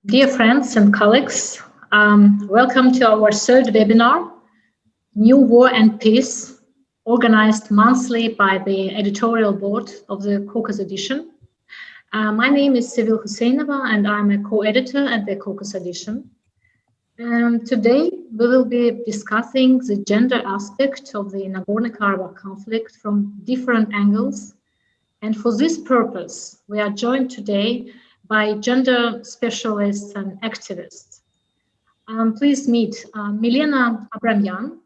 Dear friends and colleagues, welcome to our third webinar, New War and Peace, organized monthly by the editorial board of the Caucasus edition. My name is Sevil Husseinova and I'm a co-editor at the Caucasus edition. Today we will be discussing the gender aspect of the Nagorno-Karabakh conflict from different angles. And for this purpose, we are joined today by gender specialists and activists. Please meet Milena Abrahamyan,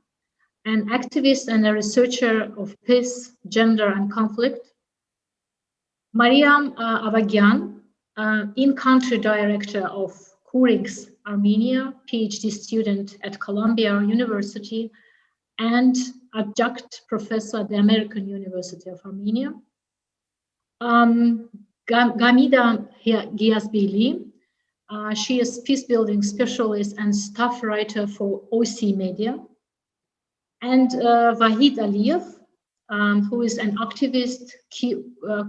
an activist and a researcher of peace, gender, and conflict. Mariam Avagyan, in-country director of Kooyrigs, Armenia, PhD student at Columbia University, and adjunct professor at the American University of Armenia. Hamida Giyasbayli, she is peace-building specialist and staff writer for OC Media. And Vahid Aliyev, who is an activist,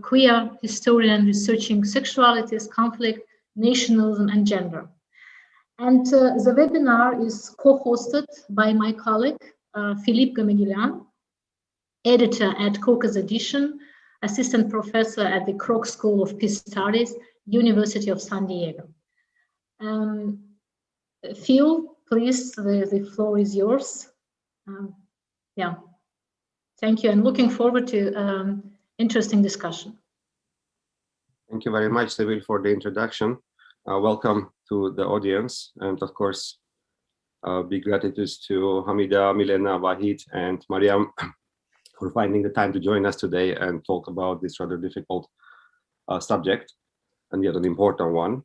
queer historian researching sexualities, conflict, nationalism, and gender. And the webinar is co-hosted by my colleague, Philippe Gamegilian, editor at Caucasus Edition, assistant professor at the Kroc School of Peace Studies, University of San Diego. Phil, please, the floor is yours. Yeah, thank you. I'm looking forward to interesting discussion. Thank you very much, Sevil, for the introduction. Welcome to the audience, and of course, big gratitude to Hamida, Milena, Vahid, and Mariam for finding the time to join us today and talk about this rather difficult subject, and yet an important one.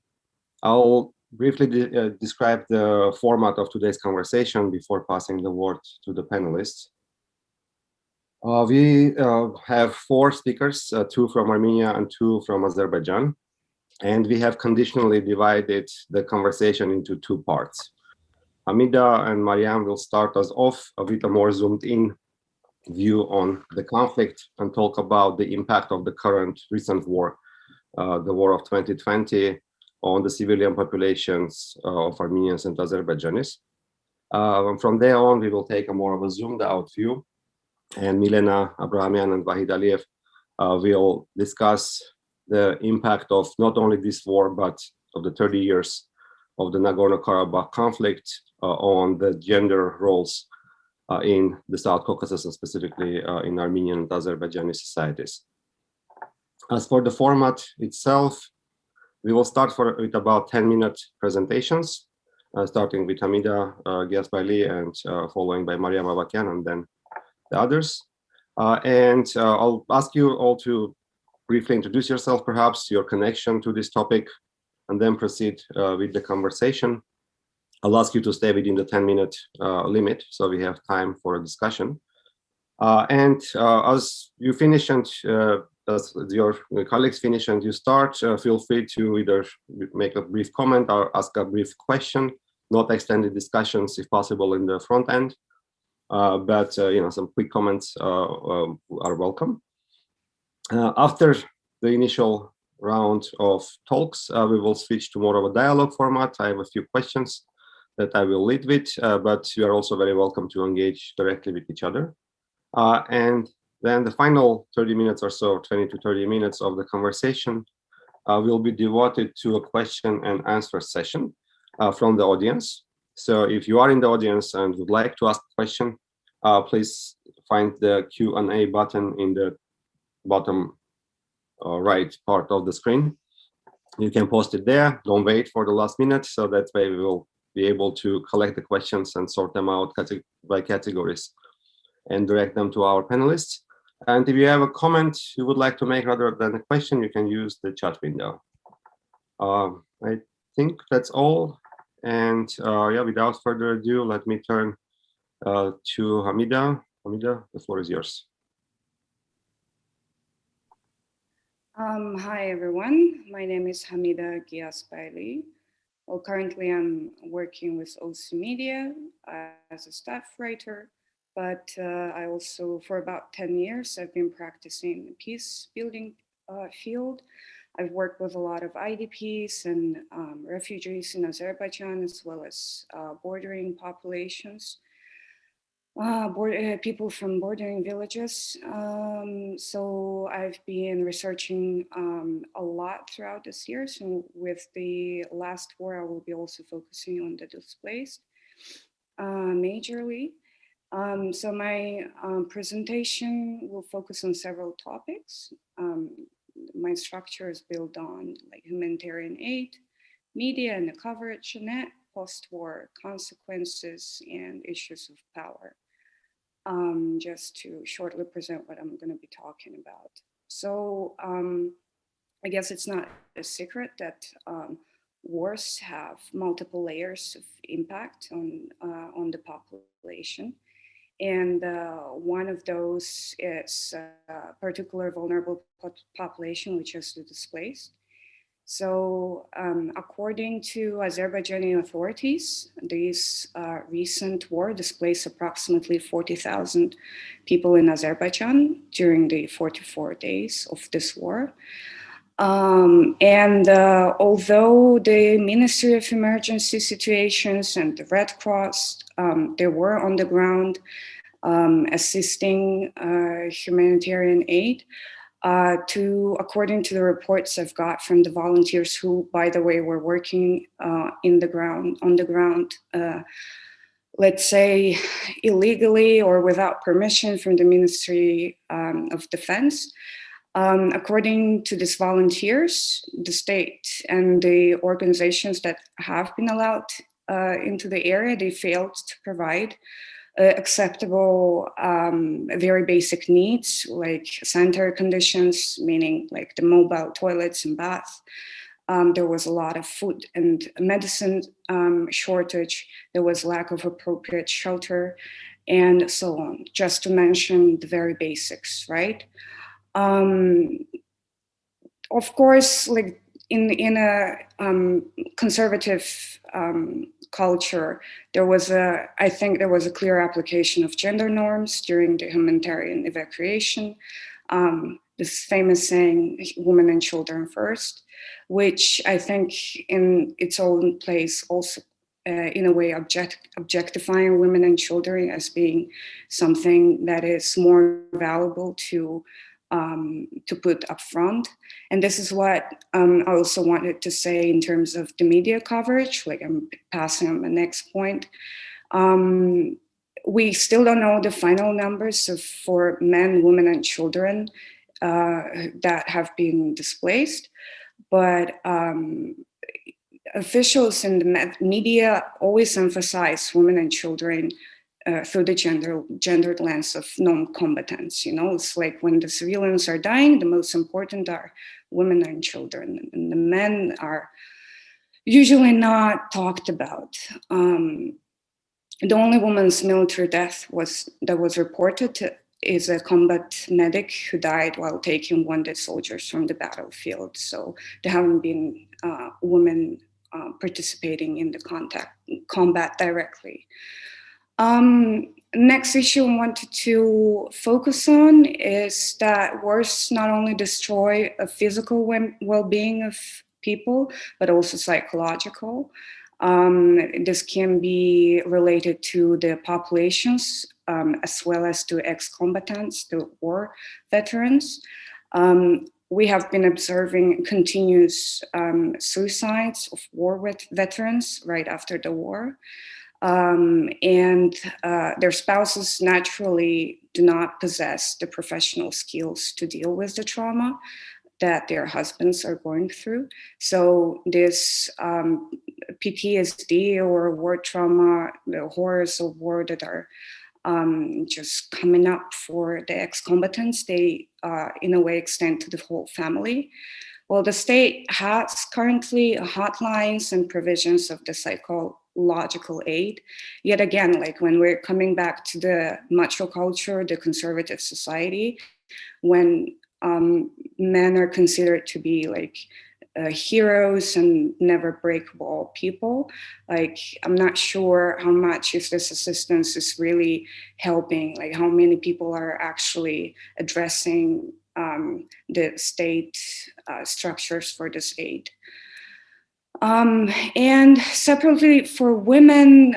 I'll briefly describe the format of today's conversation before passing the word to the panelists. We have 4 speakers, 2 from Armenia and 2 from Azerbaijan, and we have conditionally divided the conversation into 2 parts. Hamida and Mariam will start us off with a more zoomed in view on the conflict and talk about the impact of the current recent war, the war of 2020, on the civilian populations of Armenians and Azerbaijanis. From there on, we will take a more of a zoomed out view, and Milena Abrahamyan and Vahid Aliyev will discuss the impact of not only this war, but of the 30 years of the Nagorno-Karabakh conflict on the gender roles in the South Caucasus, and specifically in Armenian and Azerbaijani societies. As for the format itself, we will start with about 10-minute presentations, starting with Hamida Giyasbayli and following by Mariam Avagyan and then the others. I'll ask you all to briefly introduce yourself, perhaps your connection to this topic, and then proceed with the conversation. I'll ask you to stay within the 10-minute limit, so we have time for a discussion. As you finish and as your colleagues finish and you start, feel free to either make a brief comment or ask a brief question, not extended discussions if possible in the front end, but some quick comments are welcome. After the initial round of talks, we will switch to more of a dialogue format. I have a few questions that I will lead with, but you are also very welcome to engage directly with each other. And then the final 30 minutes or so, 20 to 30 minutes of the conversation will be devoted to a question and answer session from the audience. So if you are in the audience and would like to ask a question, please find the Q&A button in the bottom right part of the screen. You can post it there. Don't wait for the last minute, so that way we will be able to collect the questions and sort them out by categories and direct them to our panelists. And if you have a comment you would like to make rather than a question, you can use the chat window. I think that's all. And yeah, without further ado, let me turn to Hamida. Hamida, the floor is yours. Hi, everyone. My name is Hamida Giyasbayli. Well, currently I'm working with OC Media as a staff writer, but I also, for about 10 years, I've been practicing peace building field. I've worked with a lot of IDPs and refugees in Azerbaijan, as well as bordering populations. People from bordering villages. So I've been researching a lot throughout this year. So with the last war, I will be also focusing on the displaced majorly. So my presentation will focus on several topics. My structure is built on like humanitarian aid, media and the coverage net, post-war consequences, and issues of power. Just to shortly present what I'm going to be talking about. So I guess it's not a secret that wars have multiple layers of impact on the population. And one of those is a particular vulnerable population, which is the displaced. So according to Azerbaijani authorities, this recent war displaced approximately 40,000 people in Azerbaijan during the 44 days of this war. And although the Ministry of Emergency Situations and the Red Cross, they were on the ground assisting humanitarian aid, according to the reports I've got from the volunteers who, by the way, were working on the ground, let's say illegally or without permission from the Ministry of Defense. According to these volunteers, the state and the organizations that have been allowed into the area, they failed to provide acceptable, very basic needs like sanitary conditions, meaning like the mobile toilets and baths. There was a lot of food and medicine shortage. There was lack of appropriate shelter and so on, just to mention the very basics, right? Of course, like in a conservative culture, I think there was a clear application of gender norms during the humanitarian evacuation. This famous saying, women and children first, which I think in its own place also in a way objectifying women and children as being something that is more valuable to put up front. And this is what I also wanted to say in terms of the media coverage, like I'm passing on the next point. We still don't know the final numbers for men, women, and children that have been displaced, but officials in the media always emphasize women and children through the gendered lens of non-combatants. You know, it's like when the civilians are dying, the most important are women and children, and the men are usually not talked about. The only woman's military death that was reported is a combat medic who died while taking wounded soldiers from the battlefield. So there haven't been women participating in the combat directly. Next issue I wanted to focus on is that wars not only destroy a physical well-being of people, but also psychological. This can be related to the populations as well as to ex-combatants, to war veterans. We have been observing continuous suicides of war veterans right after the war. And their spouses naturally do not possess the professional skills to deal with the trauma that their husbands are going through. So this PTSD or war trauma, the horrors of war that are just coming up for the ex-combatants, they in a way extend to the whole family. Well, the state has currently hotlines and provisions of the psychological aid. Yet again, like when we're coming back to the macho culture, the conservative society, when men are considered to be like heroes and never breakable people, like I'm not sure how much if this assistance is really helping, like how many people are actually addressing the state structures for this aid. And separately for women,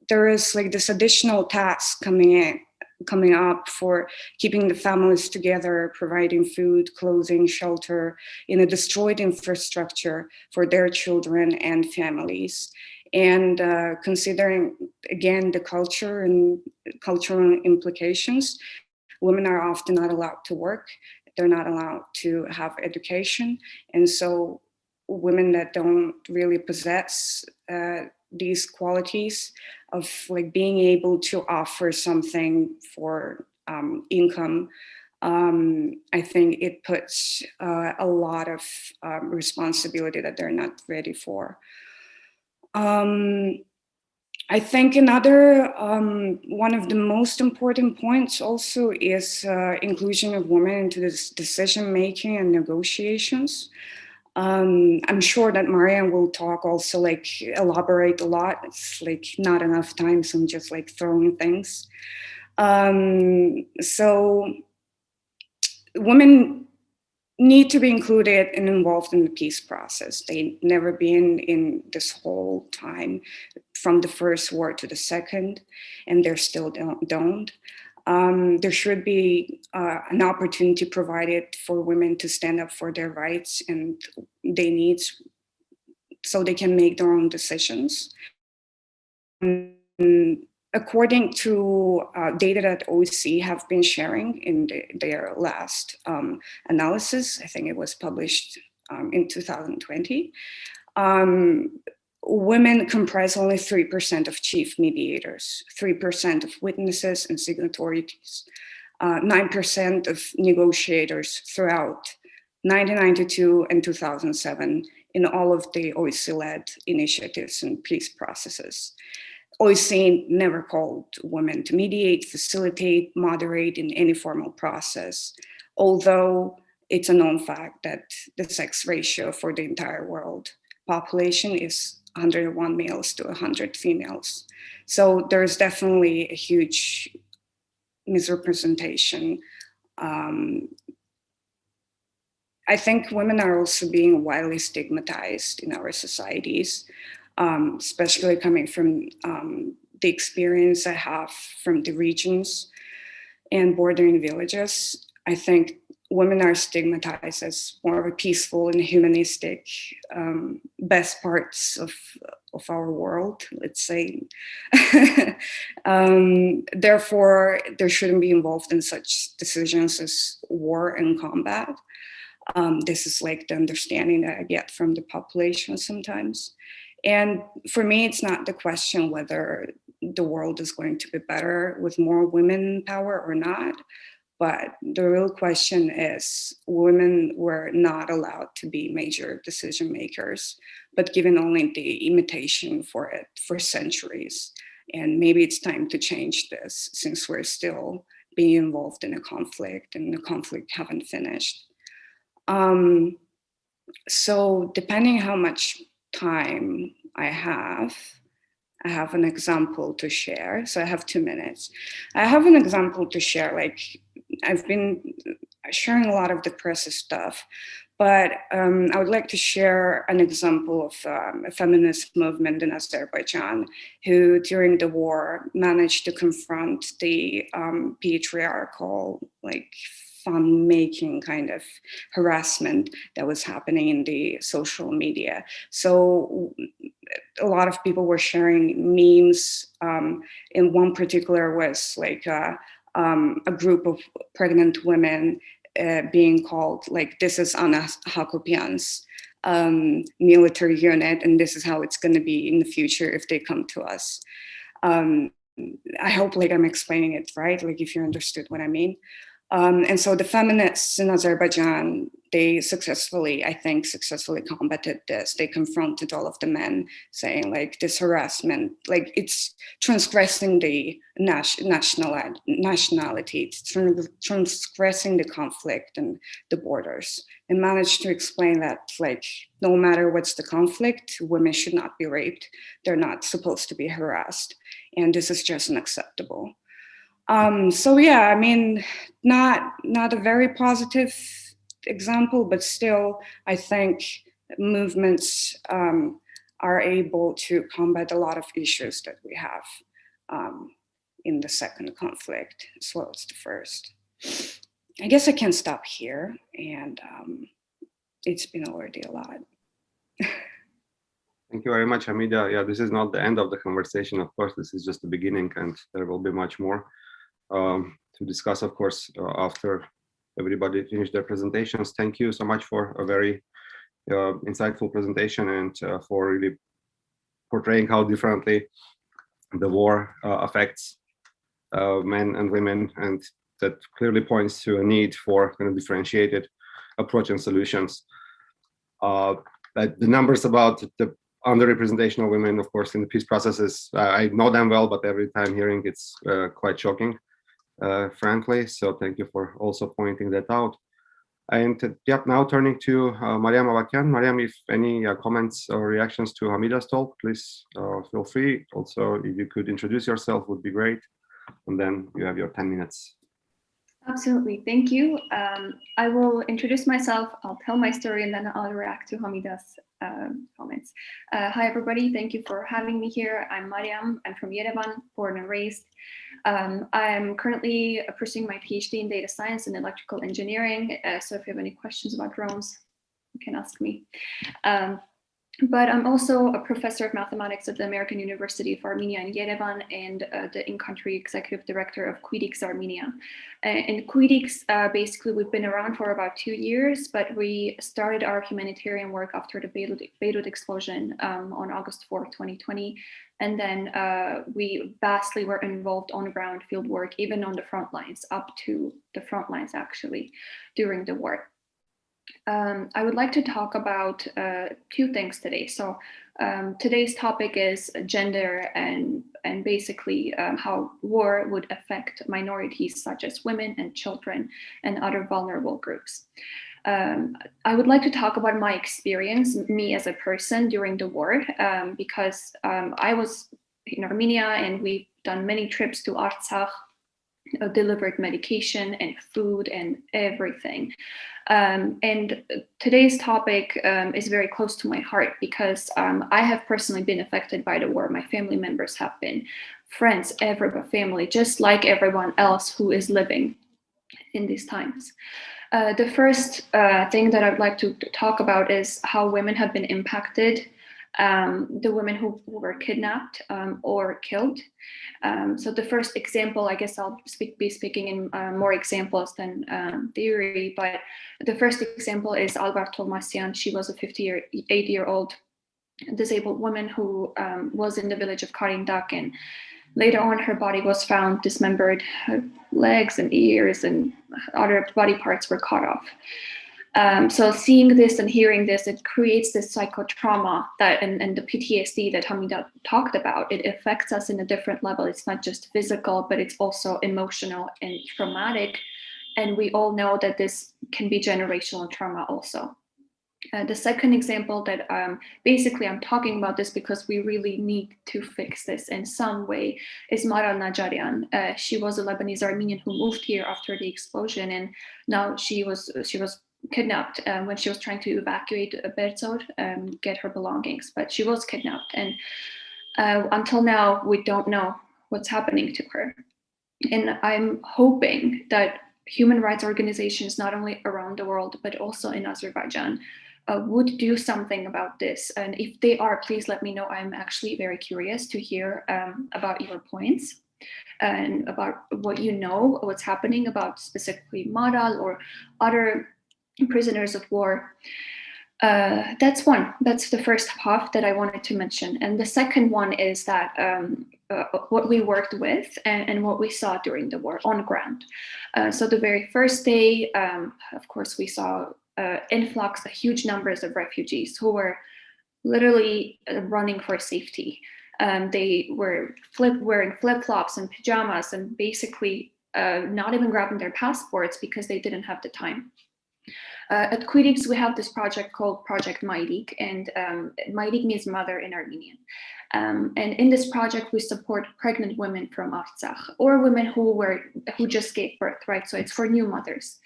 there is like this additional task coming up for keeping the families together, providing food, clothing, shelter in a destroyed infrastructure for their children and families. And considering, again, the culture and cultural implications, women are often not allowed to work. They're not allowed to have education. And so women that don't really possess these qualities of like being able to offer something for income, I think it puts a lot of responsibility that they're not ready for. I think another one of the most important points also is inclusion of women into this decision making and negotiations. I'm sure that Mariam will talk also, like elaborate a lot. It's like not enough time, so I'm just like throwing things. So women need to be included and involved in the peace process. They've never been in this whole time from the first war to the second, and they're still don't. There should be an opportunity provided for women to stand up for their rights and their needs so they can make their own decisions. According to data that OEC have been sharing in their last analysis, I think it was published in 2020, women comprise only 3% of chief mediators, 3% of witnesses and signatories, 9% of negotiators throughout 1992 and 2007 in all of the OEC-led initiatives and peace processes. OEC never called women to mediate, facilitate, moderate in any formal process, although it's a known fact that the sex ratio for the entire world population is 101 males to 100 females. So there's definitely a huge misrepresentation. I think women are also being widely stigmatized in our societies, especially coming from the experience I have from the regions and bordering villages. I think women are stigmatized as more of a peaceful and humanistic best parts of our world, let's say. Therefore, they shouldn't be involved in such decisions as war and combat. This is like the understanding that I get from the population sometimes. And for me, it's not the question whether the world is going to be better with more women in power or not. But the real question is, women were not allowed to be major decision makers, but given only the imitation for it for centuries. And maybe it's time to change this, since we're still being involved in a conflict and the conflict haven't finished. So depending how much time I have an example to share. So I have 2 minutes. I have an example to share. Like, I've been sharing a lot of depressive stuff, but I would like to share an example of a feminist movement in Azerbaijan who during the war managed to confront the patriarchal, like, fun-making kind of harassment that was happening in the social media. So a lot of people were sharing memes. In one particular was like a group of pregnant women being called, like, this is Anna Hakopian's military unit, and this is how it's going to be in the future if they come to us. I hope, like, I'm explaining it right, like, if you understood what I mean. And so the feminists in Azerbaijan, they successfully combated this. They confronted all of the men saying, like, this harassment, like, it's transgressing the nationality, it's transgressing the conflict and the borders. And managed to explain that, like, no matter what's the conflict, women should not be raped. They're not supposed to be harassed. And this is just unacceptable. So yeah, I mean, not a very positive example, but still, I think movements are able to combat a lot of issues that we have in the second conflict as well as the first. I guess I can stop here, and it's been already a lot. Thank you very much, Hamida. Yeah, this is not the end of the conversation, of course. This is just the beginning, and there will be much more to discuss, of course, after everybody finished their presentations. Thank you so much for a very insightful presentation and for really portraying how differently the war affects men and women, and that clearly points to a need for kind of differentiated approach and solutions. The numbers about the underrepresentation of women, of course, in the peace processes, I know them well, but every time hearing it's quite shocking, frankly. So thank you for also pointing that out. And now turning to Mariam Avagyan. Mariam, if any comments or reactions to Hamida's talk, please feel free. Also, if you could introduce yourself, would be great. And then you have your 10 minutes. Absolutely, thank you. I will introduce myself, I'll tell my story, and then I'll react to Hamida's comments. Hi everybody, thank you for having me here. I'm Mariam, I'm from Yerevan, born and raised. I'm currently pursuing my PhD in data science and electrical engineering, so if you have any questions about drones, you can ask me. But I'm also a professor of mathematics at the American University of Armenia in Yerevan, and the in-country executive director of Kooyrigs, Armenia. And Kooyrigs, basically, we've been around for about 2 years, but we started our humanitarian work after the Beirut explosion on August 4th, 2020. And then we vastly were involved on ground field work, even on the front lines, up to the front lines, actually, during the war. I would like to talk about 2 things today. So today's topic is gender and basically how war would affect minorities such as women and children and other vulnerable groups. I would like to talk about my experience, me as a person during the war, because I was in Armenia and we've done many trips to Artsakh, delivered medication and food and everything. And today's topic is very close to my heart because I have personally been affected by the war. My family members have been, friends, family, just like everyone else who is living in these times. The first thing that I'd like to talk about is how women have been impacted, the women who were kidnapped or killed. So the first example, I guess I'll be speaking in more examples than theory, but the first example is Alvar Tolmasyan. She was a 58-year-old disabled woman who was in the village of Karindak, and later on her body was found dismembered. Her legs and ears and other body parts were cut off. So seeing this and hearing this, it creates this psychotrauma that and the PTSD that Hamida talked about. It affects us in a different level. It's not just physical, but it's also emotional and traumatic. And we all know that this can be generational trauma also. The second example that basically I'm talking about this because we really need to fix this in some way is Mariam Najarian. She was a Lebanese Armenian who moved here after the explosion, and now she was kidnapped when she was trying to evacuate Berzor, get her belongings, but she was kidnapped, and until now we don't know what's happening to her. And I'm hoping that human rights organizations, not only around the world but also in Azerbaijan, would do something about this. And if they are, please let me know. I'm actually very curious to hear about your points and about what you know, what's happening about specifically Maral or other prisoners of war. That's one. That's the first half that I wanted to mention. And the second one is that what we worked with and what we saw during the war on ground. So the very first day, of course, we saw influx, huge numbers of refugees who were literally running for safety. They were wearing flip-flops and pajamas and basically not even grabbing their passports because they didn't have the time. At Kooyrigs, we have this project called Project Maidik, and Maidik means mother in Armenian. And in this project, we support pregnant women from Artsakh, or women who just gave birth, right? So it's for new mothers.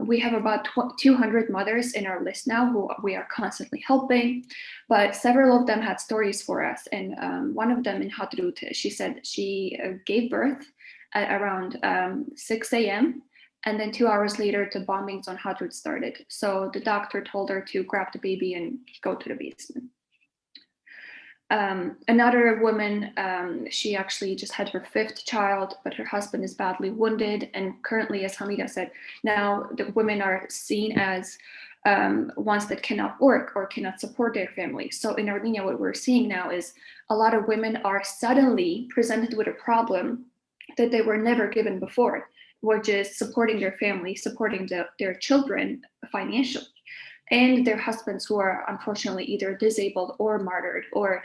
We have about 200 mothers in our list now who we are constantly helping, but several of them had stories for us. And one of them in Hadrut, she said she gave birth at around 6 a.m. And then 2 hours later, the bombings on Hadrut started. So the doctor told her to grab the baby and go to the basement. Another woman, she actually just had her 5th child, but her husband is badly wounded. And currently, as Hamida said, now the women are seen as ones that cannot work or cannot support their family. So in Armenia, what we're seeing now is a lot of women are suddenly presented with a problem that they were never given before, which is supporting their family, supporting their children financially, and their husbands who are unfortunately either disabled or martyred or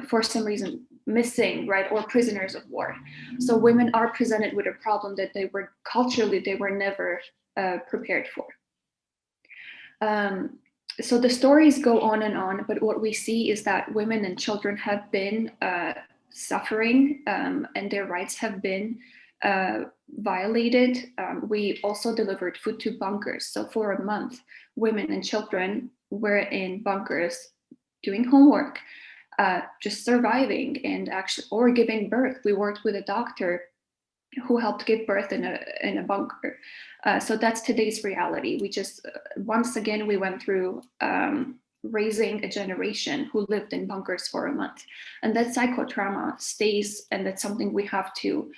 for some reason missing, right, or prisoners of war. So women are presented with a problem that they were never prepared for. So the stories go on, but what we see is that women and children have been suffering and their rights have been violated. We also delivered food to bunkers. So for a month, women and children were in bunkers doing homework, just surviving and actually, or giving birth. We worked with a doctor who helped give birth in a bunker. So that's today's reality. We just, once again, we went through raising a generation who lived in bunkers for a month. And that psychotrauma stays, and that's something we have to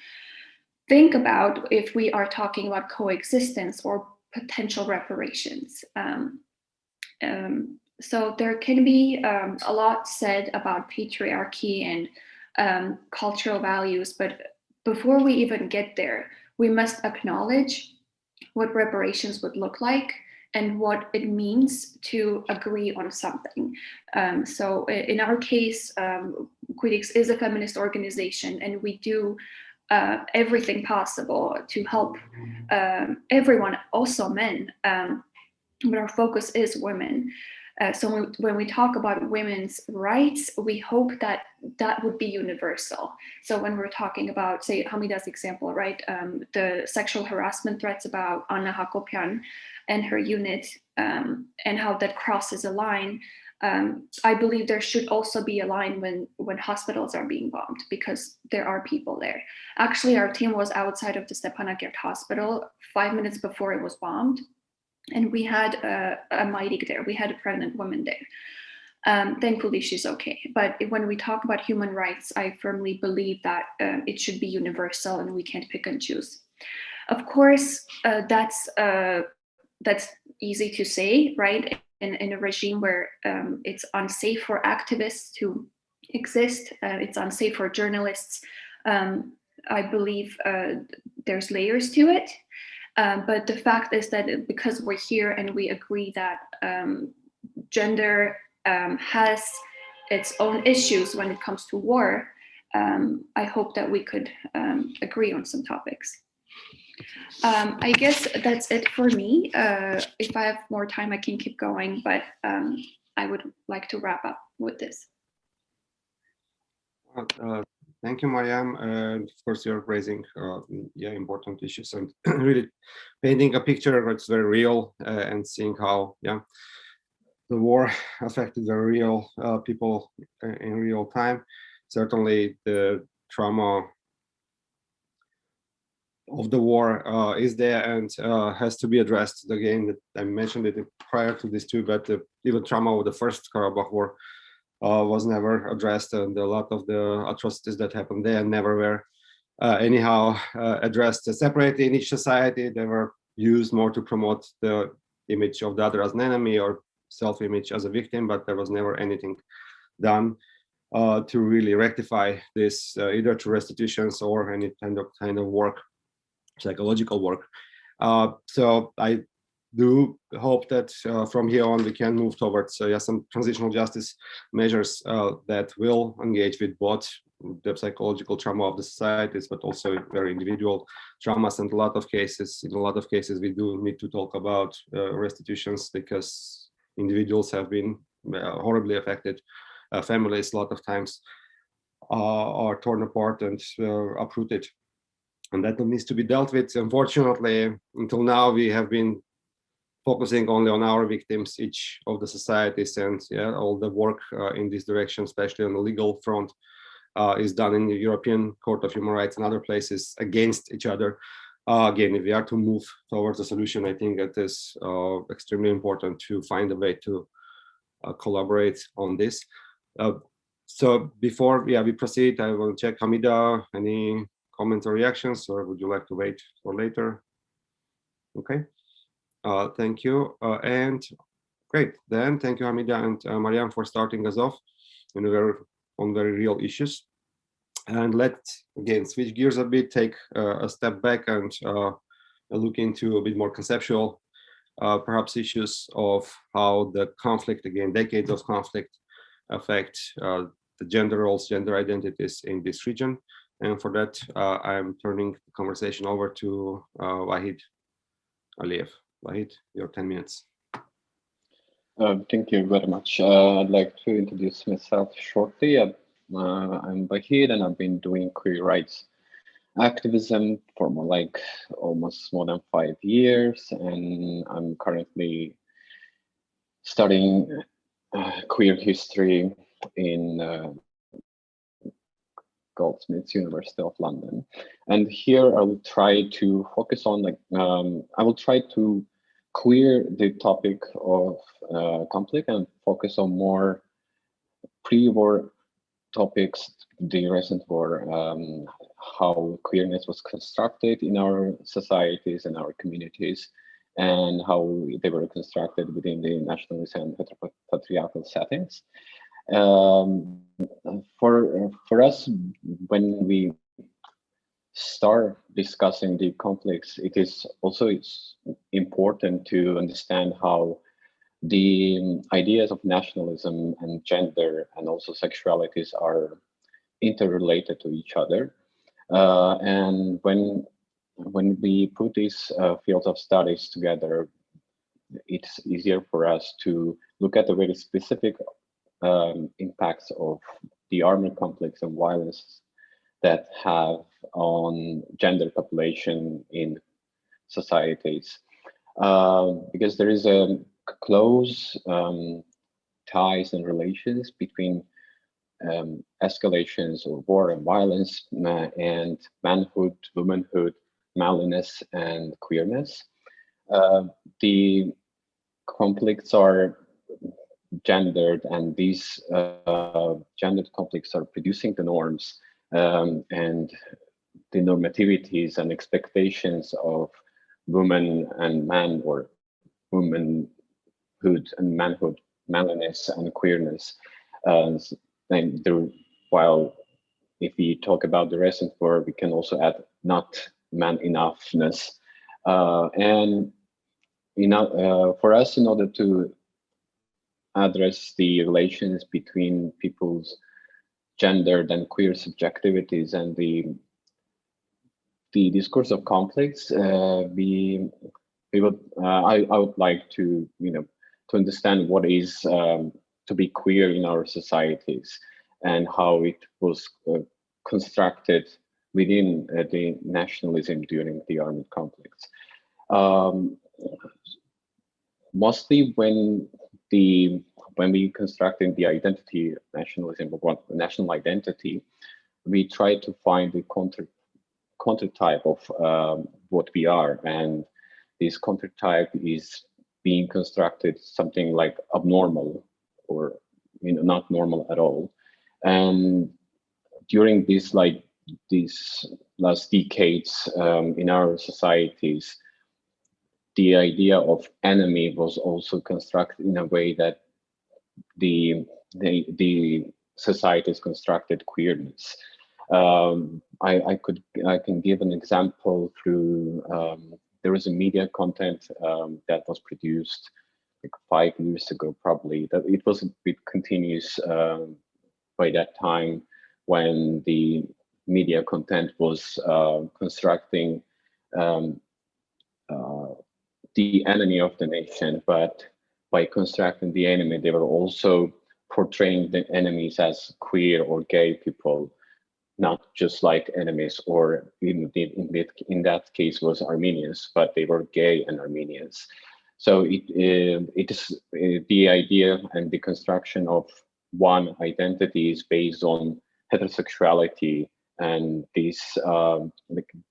think about if we are talking about coexistence or potential reparations. So there can be a lot said about patriarchy and cultural values, but before we even get there, we must acknowledge what reparations would look like and what it means to agree on something. So in our case, Kooyrigs is a feminist organization, and we do everything possible to help everyone, also men, but our focus is women. So when we talk about women's rights, we hope that that would be universal. So when we're talking about, say, Hamida's example, right, the sexual harassment threats about Anna Hakopian and her unit, and how that crosses a line, I believe there should also be a line when hospitals are being bombed, because there are people there. Actually, our team was outside of the Stepanakert hospital 5 minutes before it was bombed. And we had a Maidik there. We had a pregnant woman there. Thankfully, she's okay. But when we talk about human rights, I firmly believe that it should be universal and we can't pick and choose. Of course, that's easy to say, right? In a regime where it's unsafe for activists to exist, it's unsafe for journalists. I believe there's layers to it. But the fact is that because we're here and we agree that gender has its own issues when it comes to war, I hope that we could agree on some topics. I guess that's it for me. If I have more time, I can keep going, but I would like to wrap up with this. Thank you, Mariam. Of course, you're raising important issues and really painting a picture that's very real, and seeing how the war affected the real people in real time. Certainly, the trauma of the war is there and has to be addressed. Again, I mentioned it prior to this too, but even trauma of the first Karabakh war was never addressed, and a lot of the atrocities that happened there never were anyhow addressed separately in each society. They were used more to promote the image of the other as an enemy or self-image as a victim, but there was never anything done to really rectify this, either through restitutions or any kind of work, psychological work. So I do hope that from here on we can move towards some transitional justice measures that will engage with both the psychological trauma of the societies, but also very individual traumas. And in a lot of cases, we do need to talk about restitutions, because individuals have been horribly affected. Families a lot of times are torn apart and uprooted, and that needs to be dealt with. Unfortunately, until now we have been focusing only on our victims, each of the societies, and all the work in this direction, especially on the legal front, is done in the European Court of Human Rights and other places against each other. Again, if we are to move towards a solution, I think it is extremely important to find a way to collaborate on this. So before we proceed, I will check. Hamida, any comments or reactions, or would you like to wait for later? Okay. Thank you. And great. Then thank you, Hamida and Mariam, for starting us off on very real issues. And let's again switch gears a bit, take a step back, and look into a bit more conceptual, perhaps issues of how the conflict, again, decades of conflict, affect the gender roles, gender identities in this region. And for that, I'm turning the conversation over to Wahid Aliyev. Wahid, your 10 minutes. Thank you very much. I'd like to introduce myself shortly. I'm Wahid, and I've been doing queer rights activism for almost more than 5 years, and I'm currently studying queer history in Goldsmiths, University of London. And here I will try to focus on I will try to clear the topic of conflict and focus on more pre-war topics, the recent war, how queerness was constructed in our societies and our communities, and how they were constructed within the nationalist and patriarchal settings. For us, when we start discussing the conflicts, it is also important to understand how the ideas of nationalism and gender and also sexualities are interrelated to each other. And when we put these fields of studies together, it's easier for us to look at the very specific impacts of the armed conflicts and violence that have on gender population in societies. Because there is a close ties and relations between escalations of war and violence and manhood, womanhood, maleness, and queerness. The conflicts are gendered, and these gendered conflicts are producing the norms and the normativities and expectations of woman and man, or womanhood and manhood, maleness and queerness. While if we talk about the recent war, we can also add not man enoughness. And for us, in order to address the relations between people's gendered and queer subjectivities and the discourse of conflicts, I would like to to understand what is to be queer in our societies and how it was constructed within the nationalism during the armed conflicts. Mostly when we constructed the identity nationalism, or national identity, we try to find the countertype of what we are, and this countertype is being constructed something like abnormal or not normal at all. And during these last decades in our societies, the idea of enemy was also constructed in a way that the societies constructed queerness. I can give an example through there was a media content that was produced like 5 years ago, probably. That it was a bit continuous by that time, when the media content was constructing the enemy of the nation, but by constructing the enemy, they were also portraying the enemies as queer or gay people, not just like enemies, or in that case was Armenians, but they were gay and Armenians. So it is the idea and the construction of one identity is based on heterosexuality, and this the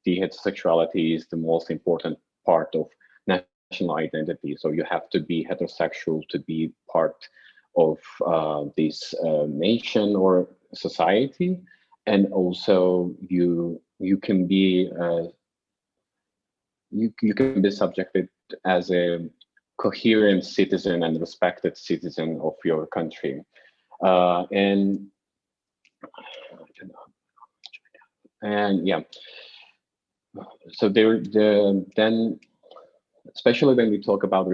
heterosexuality is the most important part of national identity. So you have to be heterosexual to be part of this nation or society, and also you can be you can be subjected as a coherent citizen and respected citizen of your country. And yeah, so then, especially when we talk about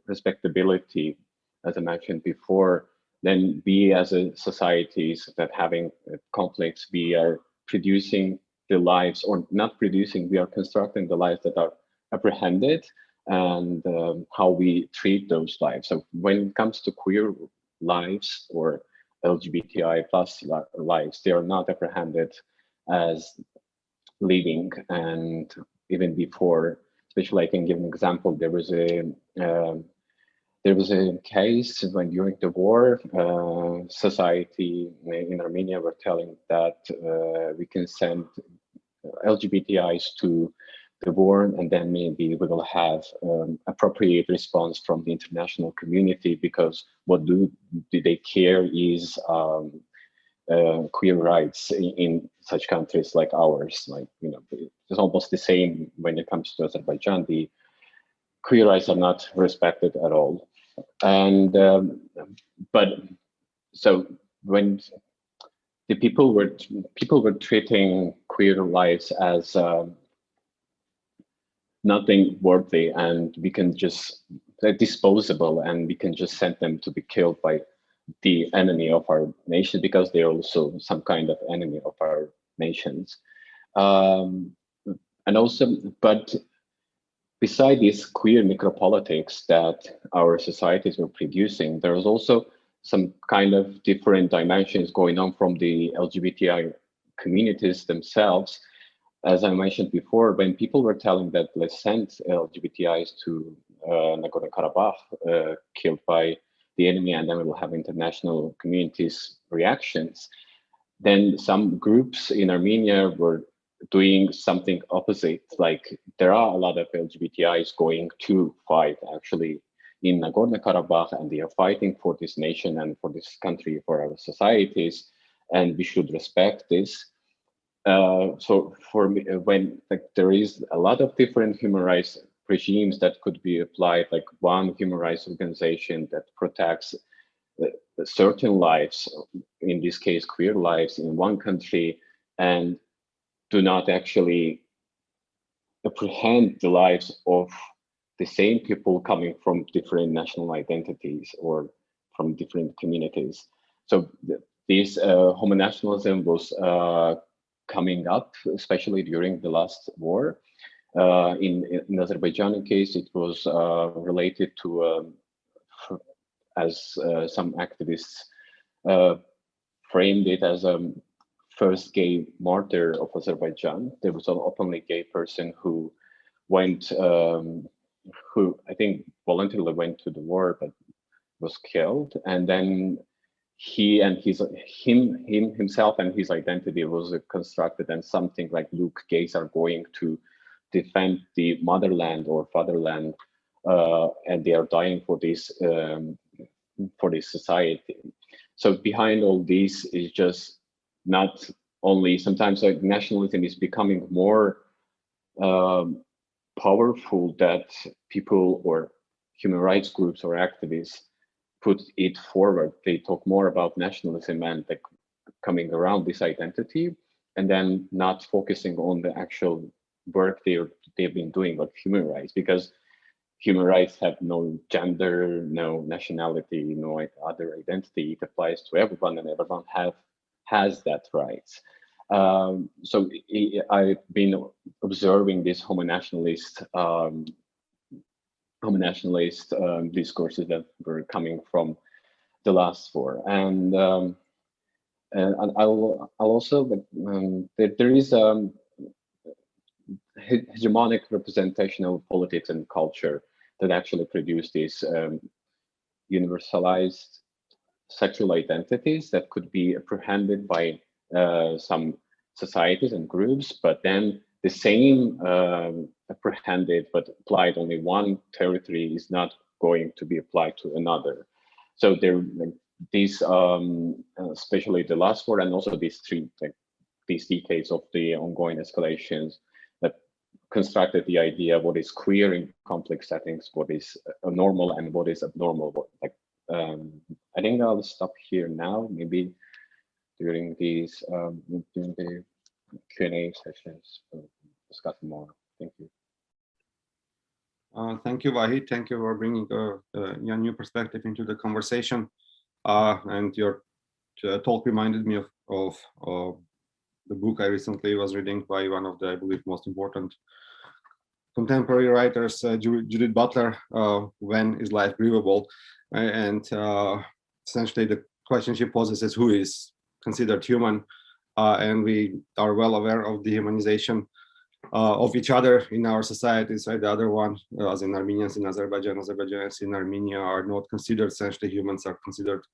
respectability, as I mentioned before, then we as a societies that having conflicts, we are producing the lives, or not producing, we are constructing the lives that are apprehended, and how we treat those lives. So when it comes to queer lives or LGBTI plus lives, they are not apprehended as living. And even before, especially I can give an example, there was a case when during the war, society in Armenia were telling that we can send LGBTIs to the war, and then maybe we will have appropriate response from the international community, because what do they care is queer rights in such countries like ours. Like, you know, it's almost the same when it comes to Azerbaijan. The queer rights are not respected at all. And but so when the people were treating queer lives as nothing worthy, and we can just disposable, and we can just send them to be killed by the enemy of our nation, because they're also some kind of enemy of our nations. And also, but beside these queer micropolitics that our societies were producing, there was also some kind of different dimensions going on from the LGBTI communities themselves. As I mentioned before, when people were telling that let's send LGBTIs to Nagorno-Karabakh, killed by the enemy, and then we will have international communities' reactions, then some groups in Armenia were doing something opposite. Like, there are a lot of LGBTIs going to fight actually in Nagorno-Karabakh, and they are fighting for this nation and for this country, for our societies, and we should respect this. So for me, when there is a lot of different human rights regimes that could be applied, like one human rights organization that protects certain lives, in this case queer lives, in one country, and do not actually apprehend the lives of the same people coming from different national identities or from different communities. So this homonationalism was coming up, especially during the last war. In Azerbaijani case, it was related to, as some activists framed it as a first gay martyr of Azerbaijan. There was an openly gay person who went, who I think voluntarily went to the war, but was killed. And then he and himself and his identity was constructed, and something like, look, gays are going to defend the motherland or fatherland, and they are dying for this society. So behind all this is just not only, sometimes like nationalism is becoming more powerful, that people or human rights groups or activists put it forward. They talk more about nationalism and like coming around this identity, and then not focusing on the actual work they've been doing with human rights, because human rights have no gender, no nationality, no other identity. It applies to everyone, and everyone has that rights. So I've been observing these homonationalist discourses that were coming from the last war, and I'll also there is hegemonic representational politics and culture that actually produce these universalized sexual identities that could be apprehended by some societies and groups, but then the same apprehended but applied only one territory is not going to be applied to another. So there, these, especially the last war, and also these these decades of the ongoing escalations, that constructed the idea of what is queer in complex settings, what is normal and what is abnormal. I think I'll stop here now. Maybe during these during the Q&A sessions, we'll discuss more. Thank you. Thank you, Vahid. Thank you for bringing a new perspective into the conversation. And your talk reminded me of the book I recently was reading by one of the, I believe, most important contemporary writers, Judith Butler, When is Life Grievable? And essentially the question she poses is who is considered human? And we are well aware of dehumanization of each other in our societies, right? The other one, as in Armenians in Azerbaijan, Azerbaijanis in Armenia are not considered, essentially humans are considered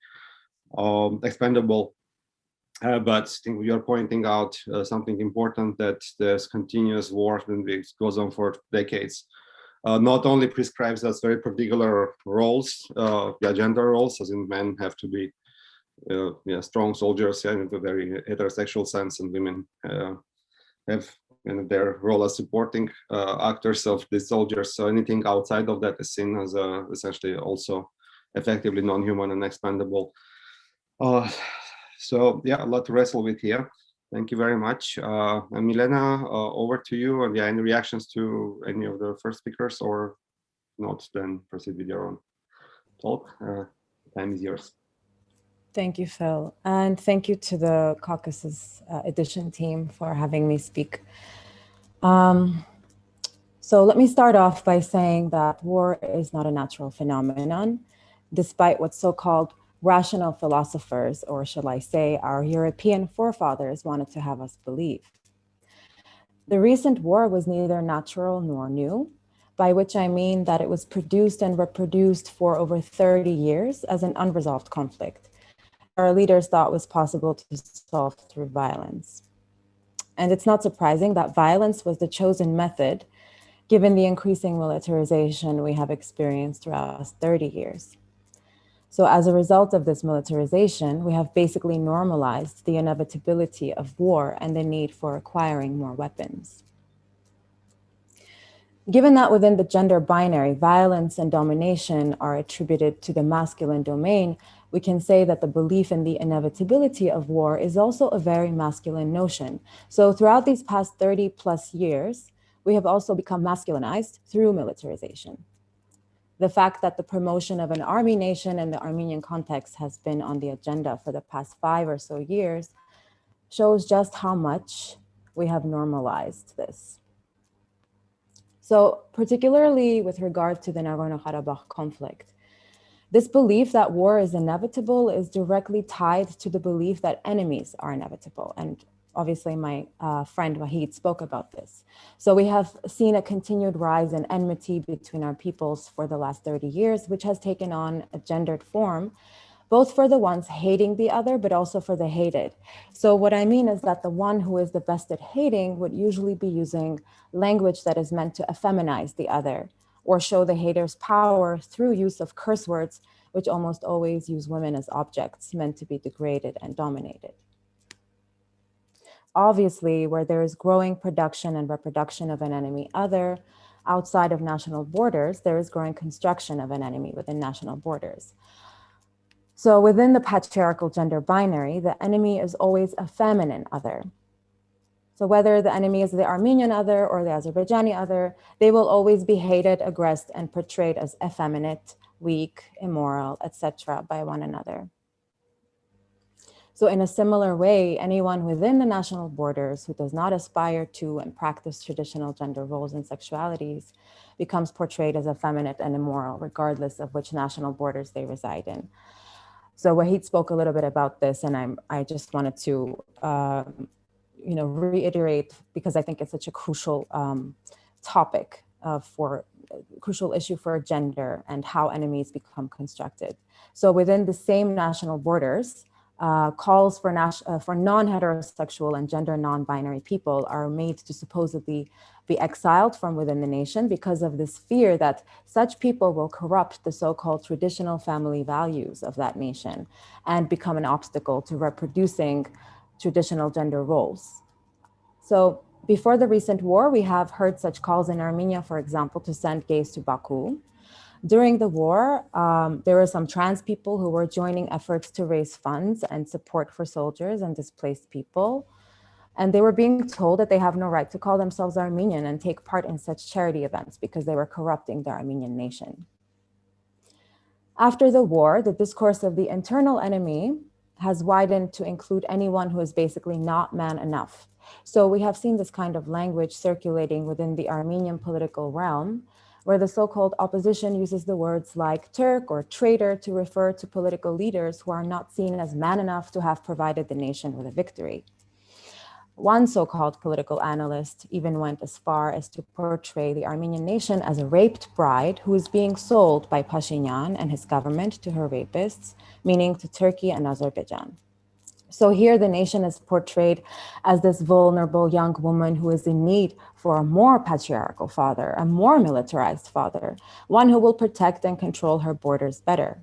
expendable. But I think you're pointing out something important, that there's continuous war and it goes on for decades. Not only prescribes us very particular roles, gender roles, as in men have to be strong soldiers in a very heterosexual sense, and women have their role as supporting actors of the soldiers. So anything outside of that is seen as essentially also effectively non-human and expendable. So yeah, a lot to wrestle with here. Thank you very much. And Milena, over to you. And any reactions to any of the first speakers, or not, then proceed with your own talk. Time is yours. Thank you, Phil. And thank you to the Caucasus Edition team for having me speak. So let me start off by saying that war is not a natural phenomenon, despite what so-called rational philosophers, or shall I say our European forefathers, wanted to have us believe. The recent war was neither natural nor new, by which I mean that it was produced and reproduced for over 30 years as an unresolved conflict. Our leaders thought was possible to solve through violence. And it's not surprising that violence was the chosen method, given the increasing militarization we have experienced throughout the last 30 years. So as a result of this militarization, we have basically normalized the inevitability of war and the need for acquiring more weapons. Given that within the gender binary, violence and domination are attributed to the masculine domain, we can say that the belief in the inevitability of war is also a very masculine notion. So throughout these past 30 plus years, we have also become masculinized through militarization. The fact that the promotion of an army nation in the Armenian context has been on the agenda for the past 5 or so years shows just how much we have normalized this. So particularly with regard to the Nagorno-Karabakh conflict, this belief that war is inevitable is directly tied to the belief that enemies are inevitable. And obviously my friend Vahid spoke about this. So we have seen a continued rise in enmity between our peoples for the last 30 years, which has taken on a gendered form, both for the ones hating the other, but also for the hated. So what I mean is that the one who is the best at hating would usually be using language that is meant to effeminize the other, or show the hater's power through use of curse words, which almost always use women as objects meant to be degraded and dominated. Obviously, where there is growing production and reproduction of an enemy other outside of national borders, there is growing construction of an enemy within national borders. So within the patriarchal gender binary, the enemy is always a feminine other. So whether the enemy is the Armenian other or the Azerbaijani other, they will always be hated, aggressed, and portrayed as effeminate, weak, immoral, etc. by one another. So in a similar way, anyone within the national borders who does not aspire to and practice traditional gender roles and sexualities becomes portrayed as effeminate and immoral, regardless of which national borders they reside in. So Wahid spoke a little bit about this, and I just wanted to reiterate, because I think it's such a crucial topic crucial issue for gender and how enemies become constructed. So within the same national borders, calls for non-heterosexual and gender non-binary people are made to supposedly be exiled from within the nation because of this fear that such people will corrupt the so-called traditional family values of that nation and become an obstacle to reproducing traditional gender roles. So before the recent war, we have heard such calls in Armenia, for example, to send gays to Baku. During the war, there were some trans people who were joining efforts to raise funds and support for soldiers and displaced people. And they were being told that they have no right to call themselves Armenian and take part in such charity events because they were corrupting the Armenian nation. After the war, the discourse of the internal enemy has widened to include anyone who is basically not man enough. So we have seen this kind of language circulating within the Armenian political realm, where the so-called opposition uses the words like Turk or traitor to refer to political leaders who are not seen as man enough to have provided the nation with a victory. One so-called political analyst even went as far as to portray the Armenian nation as a raped bride who is being sold by Pashinyan and his government to her rapists, meaning to Turkey and Azerbaijan. So here the nation is portrayed as this vulnerable young woman who is in need for a more patriarchal father, a more militarized father, one who will protect and control her borders better.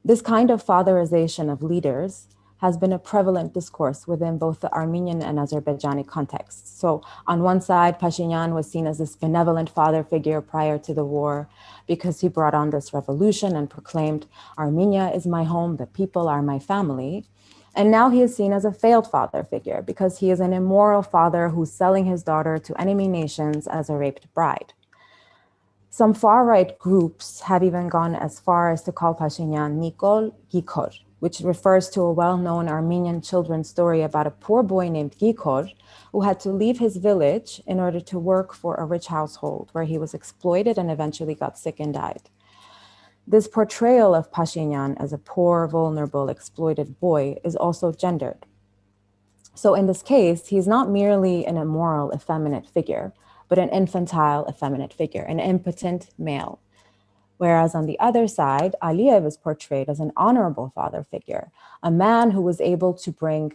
This kind of fatherization of leaders has been a prevalent discourse within both the Armenian and Azerbaijani contexts. So on one side, Pashinyan was seen as this benevolent father figure prior to the war because he brought on this revolution and proclaimed, Armenia is my home, the people are my family. And now he is seen as a failed father figure because he is an immoral father who's selling his daughter to enemy nations as a raped bride. Some far-right groups have even gone as far as to call Pashinyan Nikol Gikor, which refers to a well-known Armenian children's story about a poor boy named Gikor who had to leave his village in order to work for a rich household where he was exploited and eventually got sick and died. This portrayal of Pashinyan as a poor, vulnerable, exploited boy is also gendered. So in this case, he's not merely an immoral, effeminate figure, but an infantile, effeminate figure, an impotent male. Whereas on the other side, Aliyev is portrayed as an honorable father figure, a man who was able to bring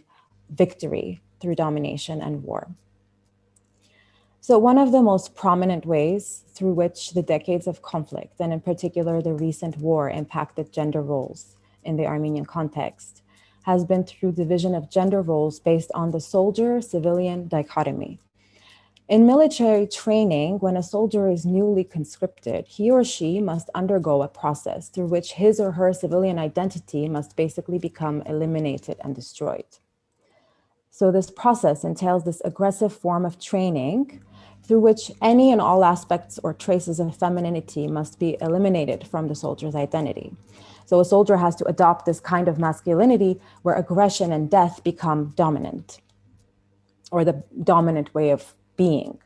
victory through domination and war. So one of the most prominent ways through which the decades of conflict, and in particular the recent war, impacted gender roles in the Armenian context has been through division of gender roles based on the soldier-civilian dichotomy. In military training, when a soldier is newly conscripted, he or she must undergo a process through which his or her civilian identity must basically become eliminated and destroyed. So this process entails this aggressive form of training through which any and all aspects or traces of femininity must be eliminated from the soldier's identity. So a soldier has to adopt this kind of masculinity where aggression and death become dominant, or the dominant way of being.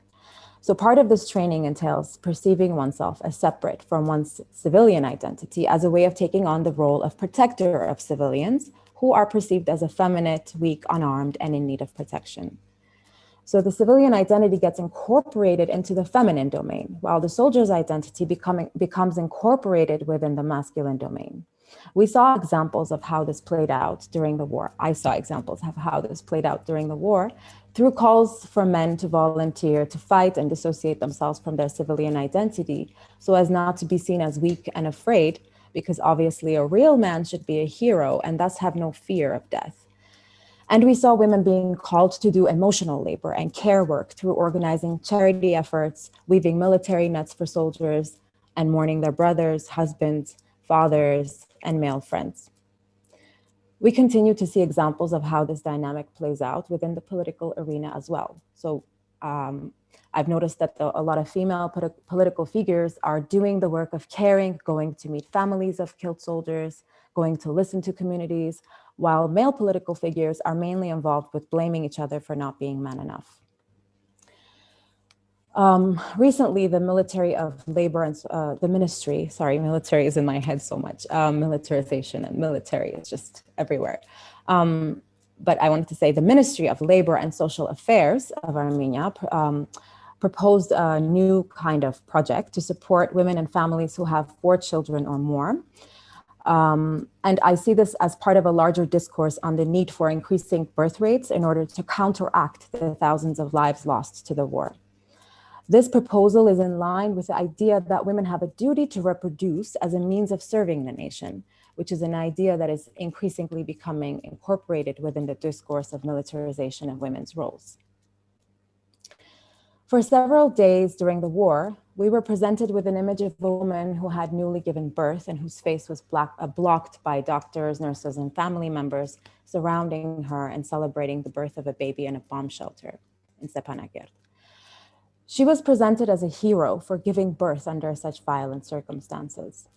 So part of this training entails perceiving oneself as separate from one's civilian identity as a way of taking on the role of protector of civilians who are perceived as effeminate, weak, unarmed, and in need of protection. So the civilian identity gets incorporated into the feminine domain, while the soldier's identity becomes incorporated within the masculine domain. We saw examples of how this played out during the war. I saw examples of how this played out during the war through calls for men to volunteer to fight and dissociate themselves from their civilian identity so as not to be seen as weak and afraid, because obviously a real man should be a hero and thus have no fear of death. And we saw women being called to do emotional labor and care work through organizing charity efforts, weaving military nets for soldiers, and mourning their brothers, husbands, fathers, and male friends. We continue to see examples of how this dynamic plays out within the political arena as well. So I've noticed that a lot of female political figures are doing the work of caring, going to meet families of killed soldiers, going to listen to communities, while male political figures are mainly involved with blaming each other for not being men enough. Recently, the military of labor and the ministry, sorry, military is in my head so much, militarization and military is just everywhere. But I wanted to say the Ministry of Labor and Social Affairs of Armenia proposed a new kind of project to support women and families who have 4 children or more. And I see this as part of a larger discourse on the need for increasing birth rates in order to counteract the thousands of lives lost to the war. This proposal is in line with the idea that women have a duty to reproduce as a means of serving the nation, which is an idea that is increasingly becoming incorporated within the discourse of militarization of women's roles. For several days during the war, we were presented with an image of a woman who had newly given birth and whose face was blocked by doctors, nurses, and family members surrounding her and celebrating the birth of a baby in a bomb shelter in Stepanakert. She was presented as a hero for giving birth under such violent circumstances.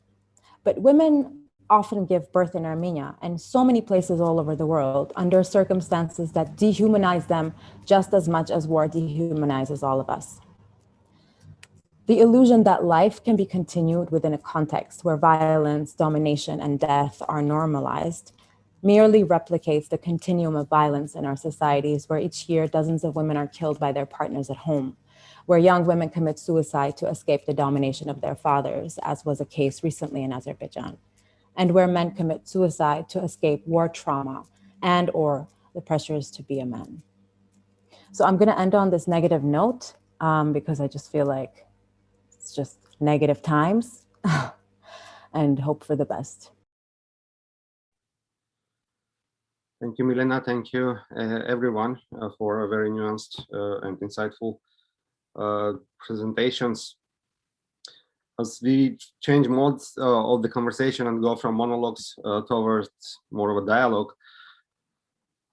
But women often give birth in Armenia and so many places all over the world under circumstances that dehumanize them just as much as war dehumanizes all of us. The illusion that life can be continued within a context where violence, domination, and death are normalized merely replicates the continuum of violence in our societies, where each year dozens of women are killed by their partners at home, where young women commit suicide to escape the domination of their fathers, as was a case recently in Azerbaijan, and where men commit suicide to escape war trauma and or the pressures to be a man. So I'm gonna end on this negative note because I just feel like it's just negative times and hope for the best. Thank you, Milena. Thank you, everyone, for a very nuanced and insightful presentations. As we change modes of the conversation and go from monologues towards more of a dialogue,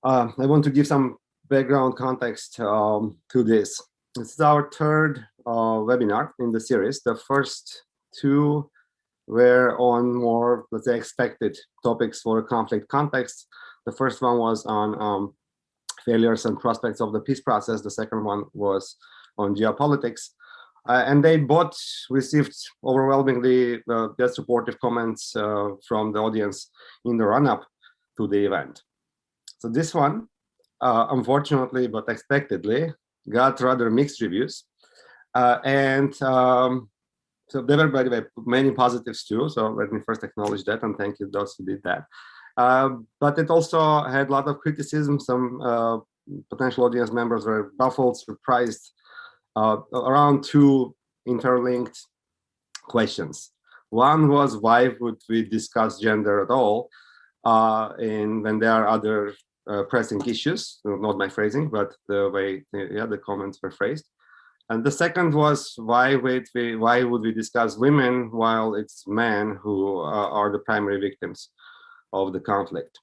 I want to give some background context to this. This is our 3rd webinar in the series. The first 2 were on more, let's say, expected topics for a conflict context. The first one was on failures and prospects of the peace process. The second one was on geopolitics. And they both received overwhelmingly just supportive comments from the audience in the run-up to the event. So this one, unfortunately, but expectedly, got rather mixed reviews. So there were, by the way, many positives too. So let me first acknowledge that and thank you those who did that. But it also had a lot of criticism. Some potential audience members were baffled, surprised, around 2 interlinked questions. One was, why would we discuss gender at all when there are other pressing issues? Not my phrasing, but the way the comments were phrased. And the second was, why would we discuss women while it's men who are the primary victims of the conflict?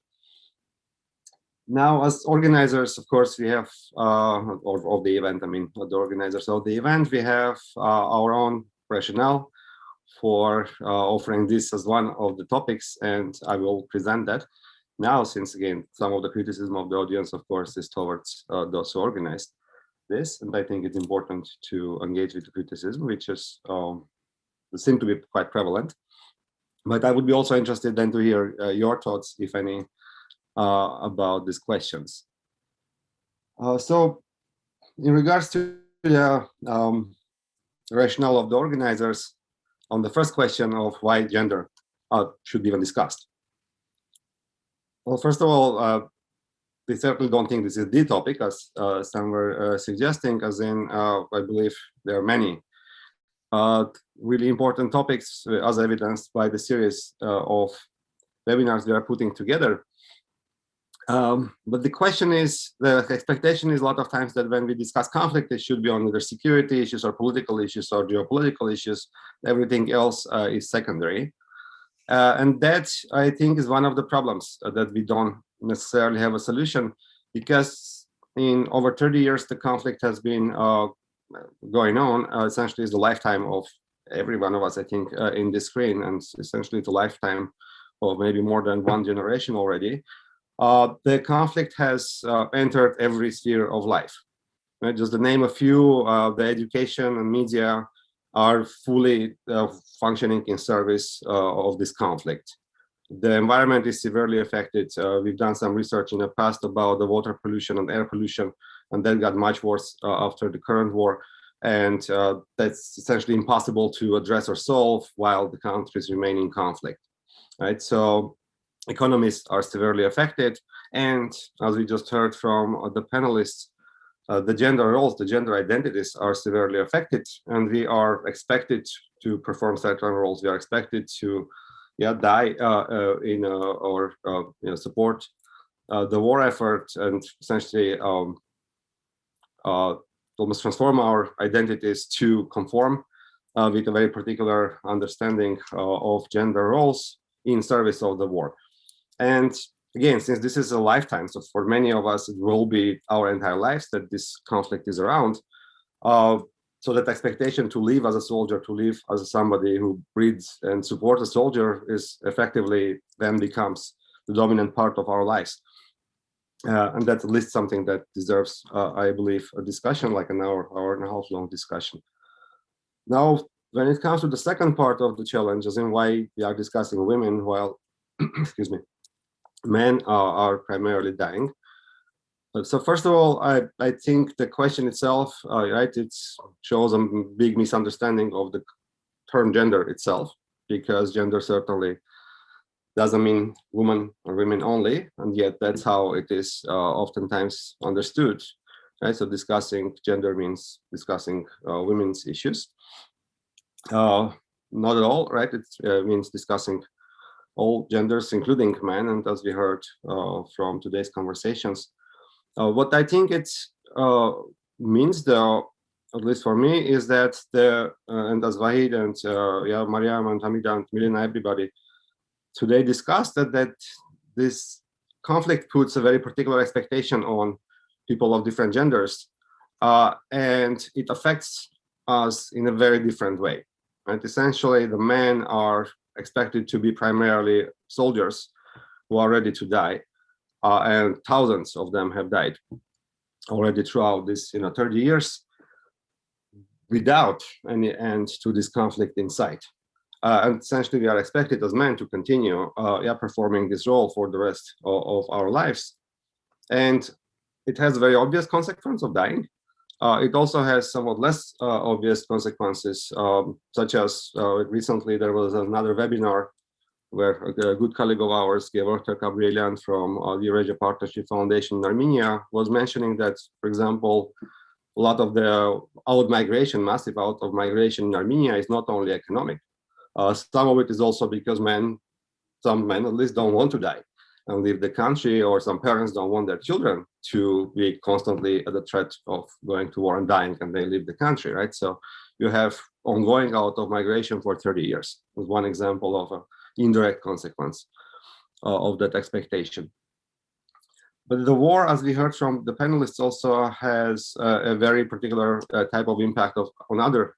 Now, as organizers, of course, we have, of the event, I mean, the organizers of the event, we have our own rationale for offering this as one of the topics, and I will present that now, since, again, some of the criticism of the audience, of course, is towards those who organized this, and I think it's important to engage with the criticism, which is seem to be quite prevalent. But I would be also interested then to hear your thoughts, if any, about these questions. So in regards to the rationale of the organizers on the first question of why gender should be even discussed. Well, first of all, we certainly don't think this is the topic, as some were suggesting, as in, I believe there are many really important topics, as evidenced by the series of webinars we are putting together. But the question is, the expectation is a lot of times that when we discuss conflict, it should be on either security issues or political issues or geopolitical issues. Everything else is secondary. And that, I think, is one of the problems that we don't necessarily have a solution, because in over 30 years, the conflict has been going on. Essentially, it's the lifetime of every one of us, I think, in this screen, and essentially the lifetime of maybe more than one generation already. The conflict has entered every sphere of life. Right? Just to name a few, the education and media are fully functioning in service of this conflict. The environment is severely affected. We've done some research in the past about the water pollution and air pollution, and that got much worse after the current war. And that's essentially impossible to address or solve while the countries remain in conflict. Right? So economies are severely affected. And as we just heard from the panelists, the gender roles, the gender identities are severely affected, and we are expected to perform certain roles. We are expected to die or support the war effort, and essentially almost transform our identities to conform with a very particular understanding of gender roles in service of the war. And again, since this is a lifetime, so for many of us, it will be our entire lives that this conflict is around. So that expectation to live as a soldier, to live as somebody who breeds and supports a soldier, is effectively then becomes the dominant part of our lives. And that's at least something that deserves, I believe, a discussion, like an hour and a half long discussion. Now, when it comes to the second part of the challenges and why we are discussing women while, excuse me, men are primarily dying. So first of all, I think the question itself, right, it shows a big misunderstanding of the term gender itself, because gender certainly doesn't mean woman or women only, and yet that's how it is oftentimes understood. Right? So discussing gender means discussing women's issues. Not at all, right? It means discussing all genders, including men, and as we heard from today's conversations. What I think it means, though, at least for me, is that and as Vahid and Mariam and Hamida and Milena, everybody today discussed that this conflict puts a very particular expectation on people of different genders, and it affects us in a very different way. Right? Essentially, the men are expected to be primarily soldiers who are ready to die, and thousands of them have died already throughout this 30 years without any end to this conflict in sight. And essentially, we are expected as men to continue performing this role for the rest of our lives. And it has a very obvious consequence of dying. It also has somewhat less obvious consequences, such as recently there was another webinar where a good colleague of ours, Giyasbayli from the Eurasia Partnership Foundation in Armenia, was mentioning that, for example, a lot of the massive out of migration in Armenia is not only economic. Some of it is also because some men at least don't want to die and leave the country, or some parents don't want their children to be constantly at the threat of going to war and dying, and they leave the country, right? So you have ongoing out of migration for 30 years. Is one example of an indirect consequence of that expectation. But the war, as we heard from the panelists, also has a very particular type of impact on other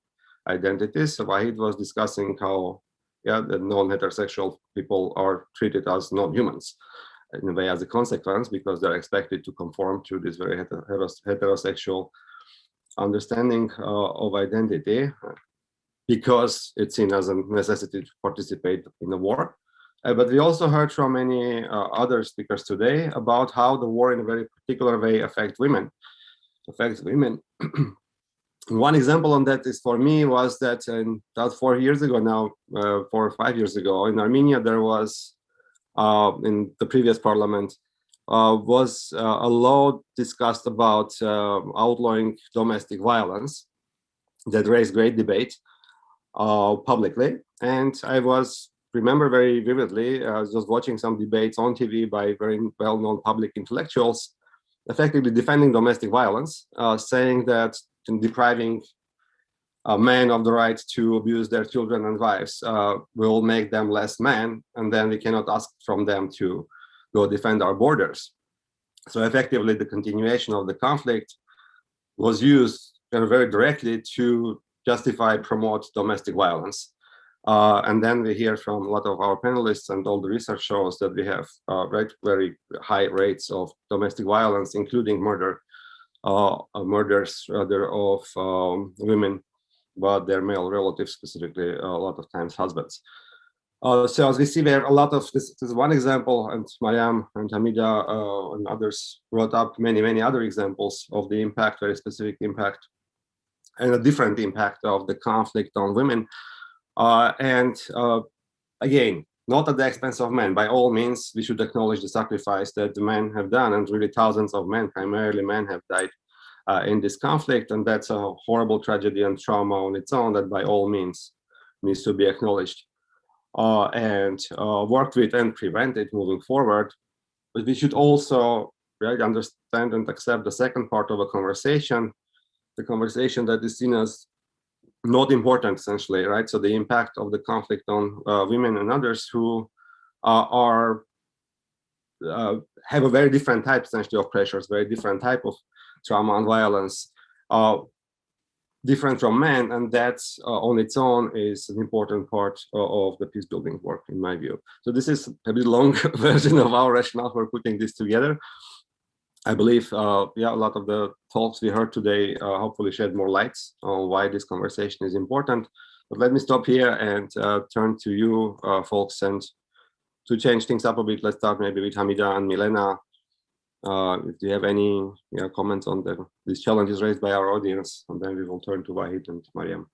identities. So Vahid was discussing how the non-heterosexual people are treated as non-humans in a way as a consequence, because they're expected to conform to this very heterosexual understanding of identity, because it's seen as a necessity to participate in the war. But we also heard from many other speakers today about how the war in a very particular way affects women. One example on that is, for me, was that about 4 years ago now, 4 or 5 years ago, in Armenia, there was, in the previous parliament, was a law discussed about outlawing domestic violence that raised great debate publicly. And I remember very vividly, I was just watching some debates on TV by very well-known public intellectuals, effectively defending domestic violence, saying that depriving men of the right to abuse their children and wives will make them less men, and then we cannot ask from them to go defend our borders. So effectively, the continuation of the conflict was used very directly to justify, promote domestic violence. And then we hear from a lot of our panelists, and all the research shows that we have very high rates of domestic violence, including murders rather of women, but their male relatives, specifically a lot of times husbands. So as we see, there a lot of this is one example, and Mariam and Hamida and others brought up many other examples of the impact, very specific impact, and a different impact of the conflict on women. Again, not at the expense of men. By all means, we should acknowledge the sacrifice that the men have done, and really thousands of men, primarily men, have died in this conflict, and that's a horrible tragedy and trauma on its own that by all means needs to be acknowledged and worked with and prevented moving forward. But we should also understand and accept the second part of a conversation, the conversation that is seen as not important, essentially, right? So the impact of the conflict on women and others who have a very different type, essentially, of pressures, very different type of trauma and violence, different from men, and that's on its own is an important part of the peace building work, in my view. So this is a bit long version of our rationale for putting this together. I believe, a lot of the talks we heard today hopefully shed more lights on why this conversation is important. But let me stop here and turn to you folks, and to change things up a bit, let's start maybe with Hamida and Milena. If you have any comments on these challenges raised by our audience, and then we will turn to Wahid and Mariam.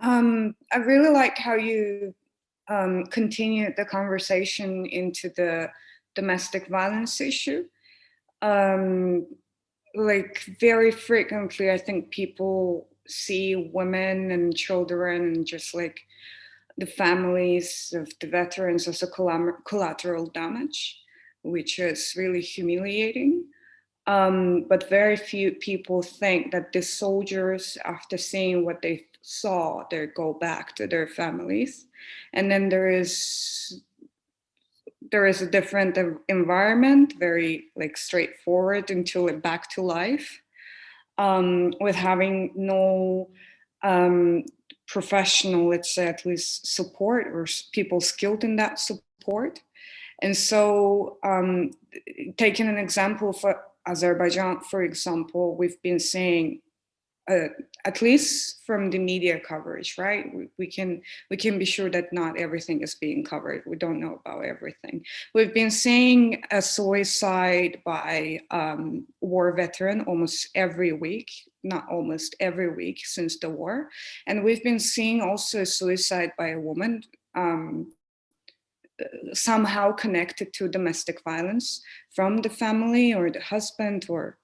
I really like how you continued the conversation into the domestic violence issue. Like very frequently, I think people see women and children and just like the families of the veterans as a collateral damage, which is really humiliating. But very few people think that the soldiers, after seeing what they saw, they go back to their families. And then there is a different environment, very like straightforward until back to life, with having no professional, let's say at least support or people skilled in that support. And so taking an example for Azerbaijan, for example, we've been saying, at least from the media coverage, right? We can be sure that not everything is being covered. We don't know about everything. We've been seeing a suicide by war veteran almost every week, not almost every week since the war. And we've been seeing also a suicide by a woman somehow connected to domestic violence from the family or the husband, or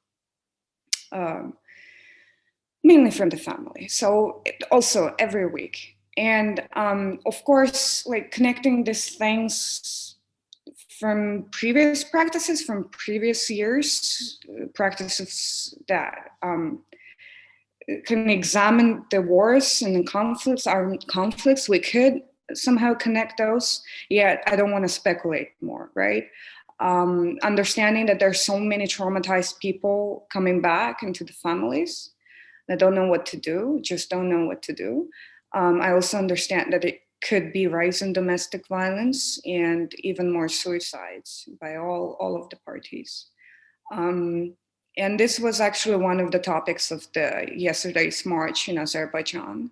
mainly from the family. So also every week. And of course, like connecting these things from previous practices, from previous years, practices that can examine the wars and the conflicts, armed conflicts, we could somehow connect those. Yet I don't want to speculate more, right? Understanding that there's so many traumatized people coming back into the families that don't know what to do, just don't know what to do. I also understand that it could be rising domestic violence and even more suicides by all of the parties. And this was actually one of the topics of yesterday's march in Azerbaijan,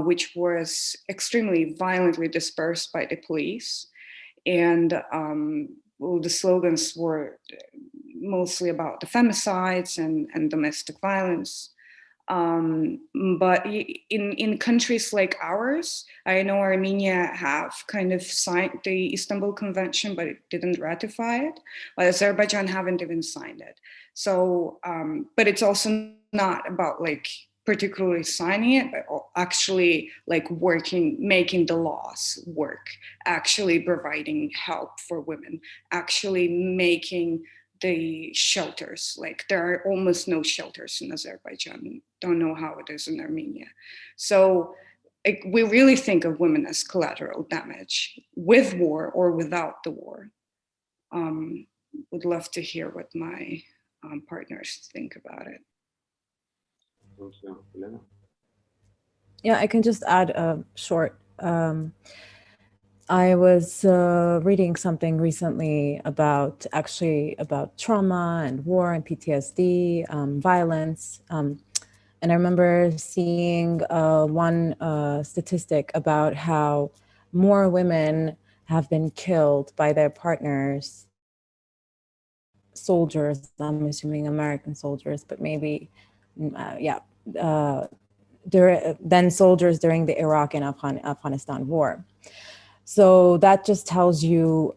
which was extremely violently dispersed by the police. And the slogans were mostly about the femicides and domestic violence. But in countries like ours, I know Armenia have kind of signed the Istanbul Convention, but it didn't ratify it. But Azerbaijan haven't even signed it. So, but it's also not about like particularly signing it, but actually like making the laws work, actually providing help for women, actually making the shelters. Like there are almost no shelters in Azerbaijan. don't know how it is in Armenia. So we really think of women as collateral damage with war or without the war. Would love to hear what my partners think about it. Thank you, Milena. Yeah, I can just add a short. I was reading something recently about trauma and war and PTSD, violence. And I remember seeing one statistic about how more women have been killed by their partners, soldiers, I'm assuming American soldiers, but maybe, than soldiers during the Iraq and Afghanistan war. So that just tells you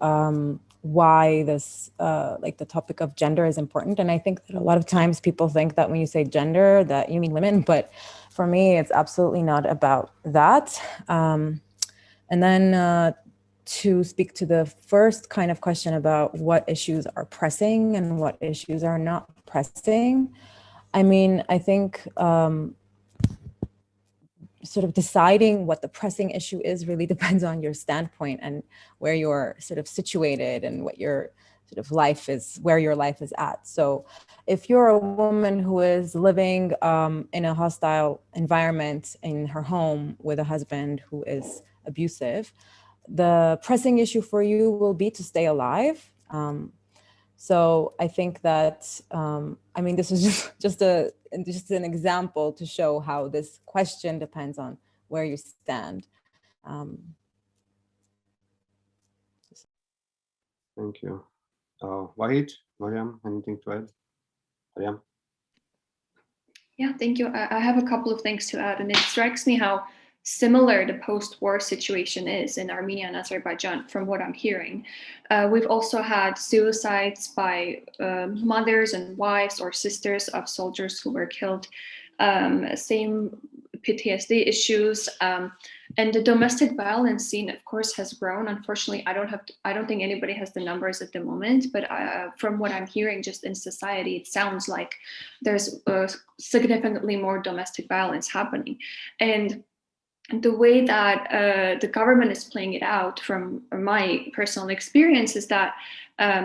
why this, like the topic of gender is important. And I think that a lot of times people think that when you say gender, that you mean women, but for me, it's absolutely not about that. And then to speak to the first kind of question about what issues are pressing and what issues are not pressing, I mean, I think sort of deciding what the pressing issue is really depends on your standpoint and where you're sort of situated and what your sort of life is, where your life is at. So if you're a woman who is living in a hostile environment in her home with a husband who is abusive, the pressing issue for you will be to stay alive. So I think that, I mean, this is just an example to show how this question depends on where you stand. Thank you. Wahid, Mariam, anything to add? Mariam? Yeah, thank you. I have a couple of things to add, and it strikes me how similar the post-war situation is in Armenia and Azerbaijan from what I'm hearing. We've also had suicides by mothers and wives or sisters of soldiers who were killed, same PTSD issues, and the domestic violence scene, of course, has grown. Unfortunately, I don't think anybody has the numbers at the moment, but from what I'm hearing just in society, it sounds like there's significantly more domestic violence happening. And the way that the government is playing it out, from my personal experience, is that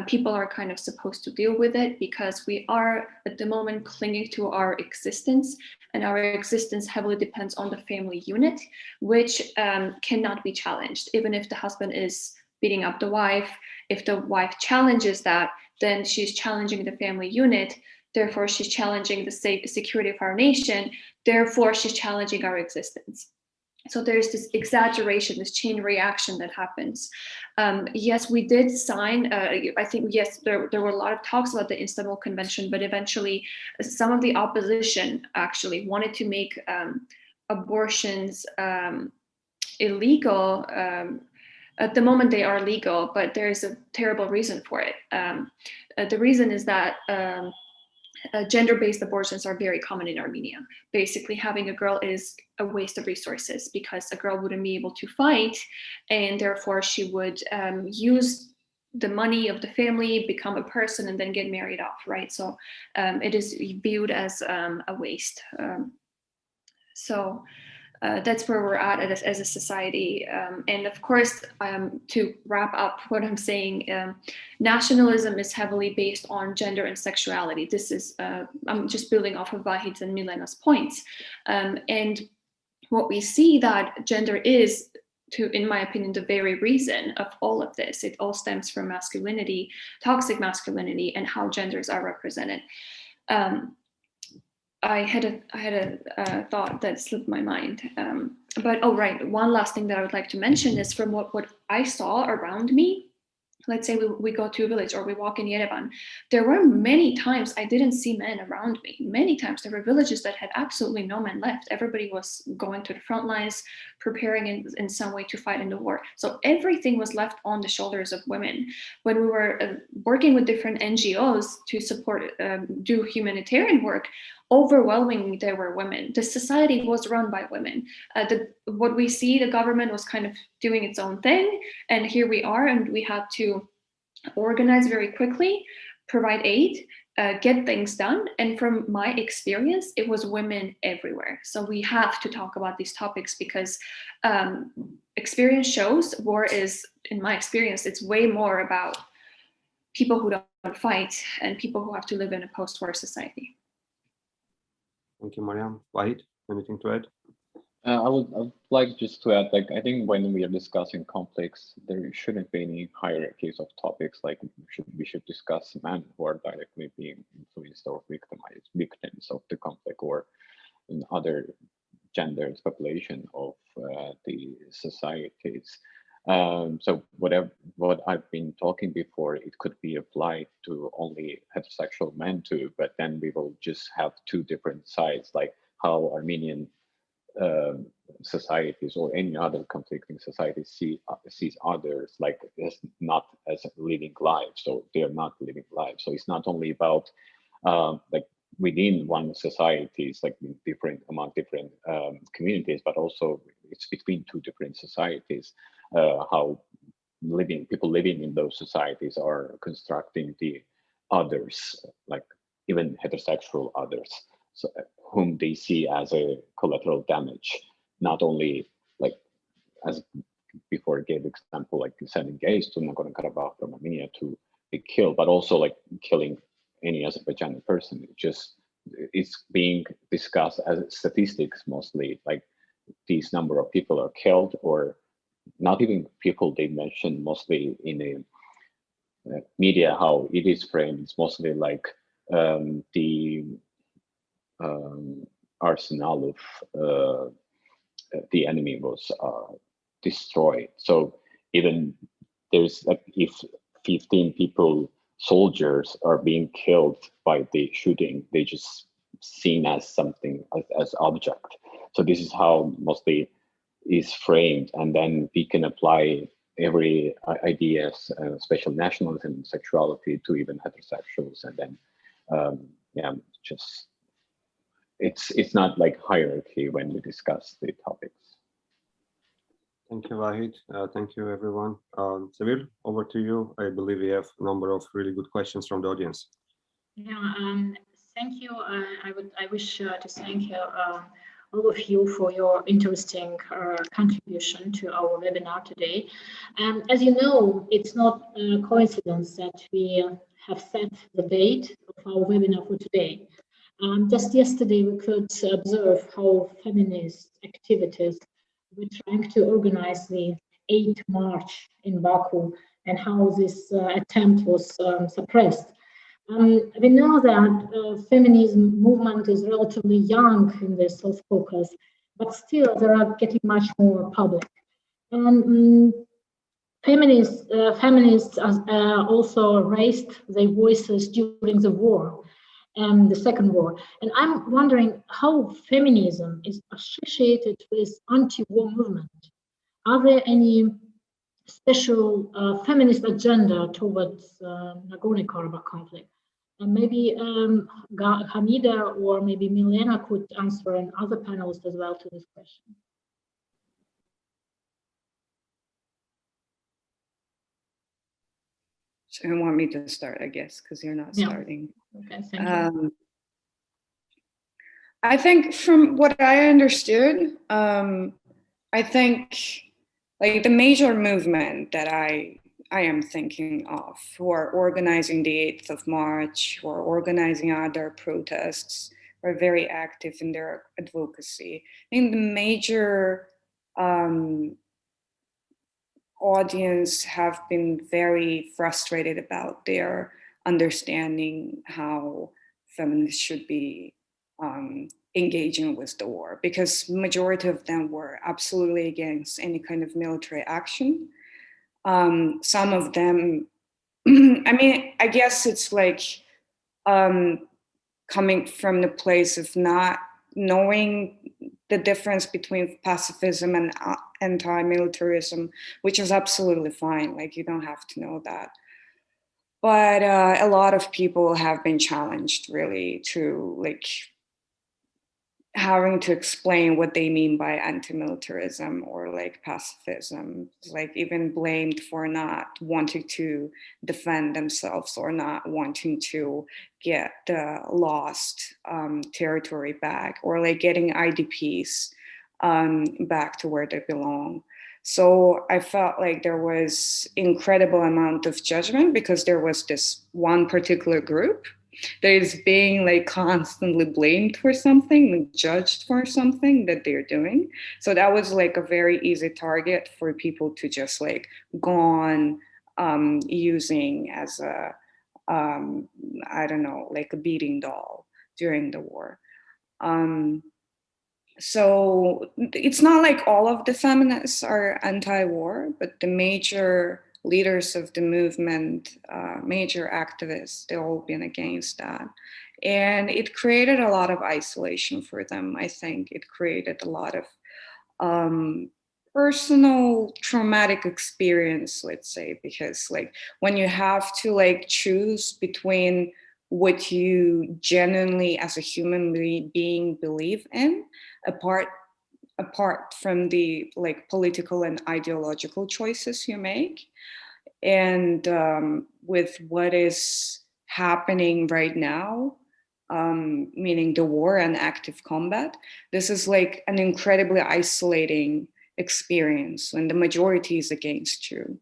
people are kind of supposed to deal with it because we are at the moment clinging to our existence, and our existence heavily depends on the family unit, which cannot be challenged. Even if the husband is beating up the wife, if the wife challenges that, then she's challenging the family unit. Therefore, she's challenging the security of our nation. Therefore, she's challenging our existence. So there's this exaggeration, this chain reaction that happens. Yes, we did sign, I think, yes, there were a lot of talks about the Istanbul Convention, but eventually some of the opposition actually wanted to make abortions illegal. At the moment they are legal, but there's a terrible reason for it. The reason is that gender-based abortions are very common in Armenia. Basically, having a girl is a waste of resources because a girl wouldn't be able to fight, and therefore she would use the money of the family, become a person, and then get married off, right? So it is viewed as a waste. So that's where we're at as a society. And of course, to wrap up what I'm saying, nationalism is heavily based on gender and sexuality. This is, I'm just building off of Vahid's and Milena's points. And what we see that gender is, in my opinion, the very reason of all of this. It all stems from masculinity, toxic masculinity, and how genders are represented. I had a thought that slipped my mind. But oh, right, one last thing that I would like to mention is from what I saw around me. Let's say we go to a village or we walk in Yerevan. There were many times I didn't see men around me. Many times there were villages that had absolutely no men left. Everybody was going to the front lines, preparing in some way to fight in the war. So everything was left on the shoulders of women. When we were working with different NGOs to support, do humanitarian work, overwhelmingly there were women. The society was run by women. What we see, the government was kind of doing its own thing, and here we are, and we had to organize very quickly, provide aid, get things done. And from my experience, it was women everywhere. So we have to talk about these topics because experience shows war is, in my experience, it's way more about people who don't fight and people who have to live in a post-war society. Thank you, Mariam. Wahid, anything to add? I would like just to add, like, I think when we are discussing conflicts, there shouldn't be any hierarchies of topics. Like we should discuss men who are directly being influenced or victims of the conflict, or in other genders, population of the societies. So what I've been talking before, it could be applied to only heterosexual men too, but then we will just have two different sides, like how Armenian societies or any other conflicting societies sees others like not as living lives, so they are not living lives. So it's not only about like within one society, it's like different among different communities, but also it's between two different societies, how people living in those societies are constructing the others, like even heterosexual others, so, whom they see as a collateral damage, not only like as before gave example, like sending gays to Nagorno-Karabakh from Armenia to be killed, but also like killing any Azerbaijani person. It's being discussed as statistics mostly, like these number of people are killed, or not even people they mention mostly in the media, how it is framed. It's mostly like the arsenal of the enemy was destroyed. So even there's like if 15 people, soldiers are being killed by the shooting, they just seen as something as object. So this is how mostly is framed, and then we can apply every ideas, special nationalism, sexuality to even heterosexuals, and then yeah, just it's not like hierarchy when we discuss the topics. Thank you, Wahid. Thank you, everyone. Sevil, over to you. I believe we have a number of really good questions from the audience. Yeah, thank you. I wish to thank all of you for your interesting contribution to our webinar today. As you know, it's not a coincidence that we have set the date of our webinar for today. Just yesterday, we could observe how feminist activities were trying to organize the 8th March in Baku and how this attempt was suppressed. We know that feminism movement is relatively young in the South Caucasus, but still they are getting much more public. And feminists also raised their voices during the war and the Second War. And I'm wondering how feminism is associated with anti-war movement. Are there any special feminist agenda towards Nagorno-Karabakh conflict? And maybe Hamida or maybe Milena could answer, and other panelists as well, to this question. So you want me to start, I guess, because you're not starting. Okay, thank you. I think from what I understood, I think like the major movement that I am thinking of, who are organizing the 8th of March, who are organizing other protests, are very active in their advocacy. I think the major audience have been very frustrated about their understanding how feminists should be engaging with the war, because majority of them were absolutely against any kind of military action. Some of them, I mean, I guess it's like coming from the place of not knowing the difference between pacifism and anti-militarism, which is absolutely fine. Like, you don't have to know that. But a lot of people have been challenged really to like having to explain what they mean by anti-militarism or like pacifism, like even blamed for not wanting to defend themselves or not wanting to get the lost territory back, or like getting IDPs back to where they belong. So I felt like there was incredible amount of judgment because there was this one particular group that is being like constantly blamed for something, like judged for something that they're doing. So that was like a very easy target for people to just like go on using as a, I don't know, like a beating doll during the war. So it's not like all of the feminists are anti-war, but the major leaders of the movement, major activists, they've all been against that. And it created a lot of isolation for them. I think it created a lot of personal traumatic experience, let's say, because like when you have to like choose between what you genuinely as a human being believe in, apart from the like political and ideological choices you make, and with what is happening right now, meaning the war and active combat, this is like an incredibly isolating experience when the majority is against you.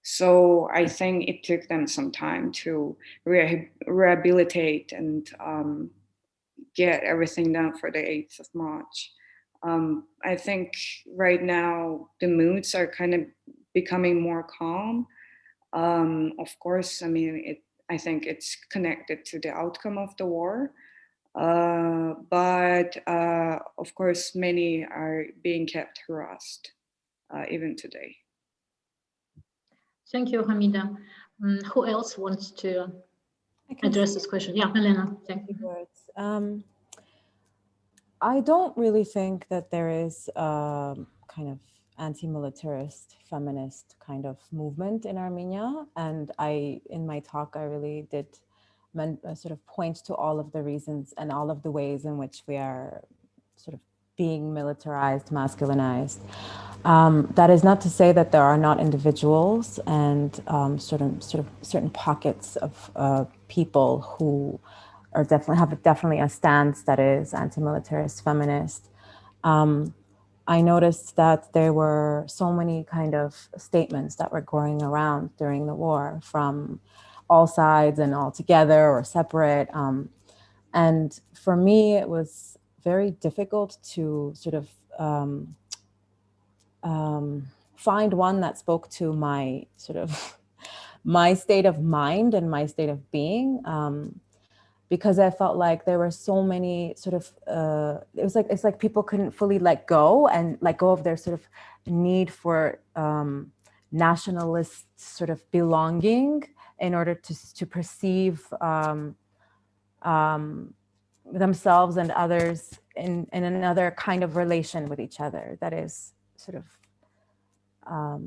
So I think it took them some time to rehabilitate and get everything done for the 8th of March. I think right now the moods are kind of becoming more calm. Of course, I mean, I think it's connected to the outcome of the war. But of course, many are being kept harassed even today. Thank you, Hamida. Who else wants to address this question? Yeah, Milena, thank you. I don't really think that there is a kind of anti-militarist feminist kind of movement in Armenia. And in my talk, I really did sort of point to all of the reasons and all of the ways in which we are sort of being militarized, masculinized. That is not to say that there are not individuals and certain pockets of people who are definitely a stance that is anti-militarist, feminist. I noticed that there were so many kind of statements that were going around during the war from all sides and all together or separate. And for me, it was very difficult to sort of find one that spoke to my sort of my state of mind and my state of being. Because I felt like there were so many sort of, it's like people couldn't fully let go of their sort of need for nationalist sort of belonging in order to perceive themselves and others in another kind of relation with each other that is sort of, a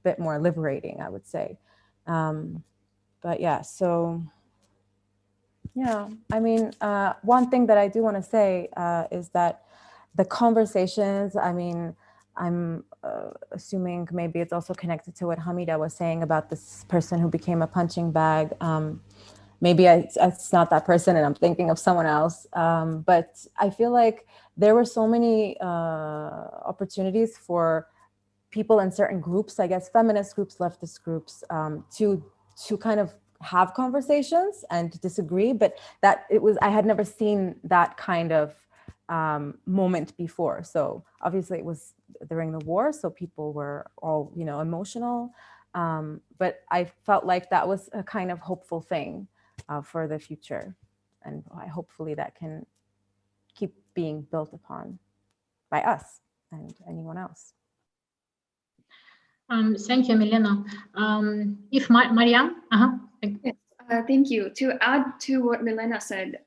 bit more liberating, I would say. But yeah, so. Yeah, I mean, one thing that I do want to say is that the conversations, I mean, I'm assuming maybe it's also connected to what Hamida was saying about this person who became a punching bag. Maybe it's not that person and I'm thinking of someone else. But I feel like there were so many opportunities for people in certain groups, I guess, feminist groups, leftist groups, to kind of have conversations and disagree, but I had never seen that kind of moment before. So obviously it was during the war, so people were all, emotional. But I felt like that was a kind of hopeful thing for the future. And hopefully that can keep being built upon by us and anyone else. Thank you, Milena. If Mariam, Yes, thank you. To add to what Milena said,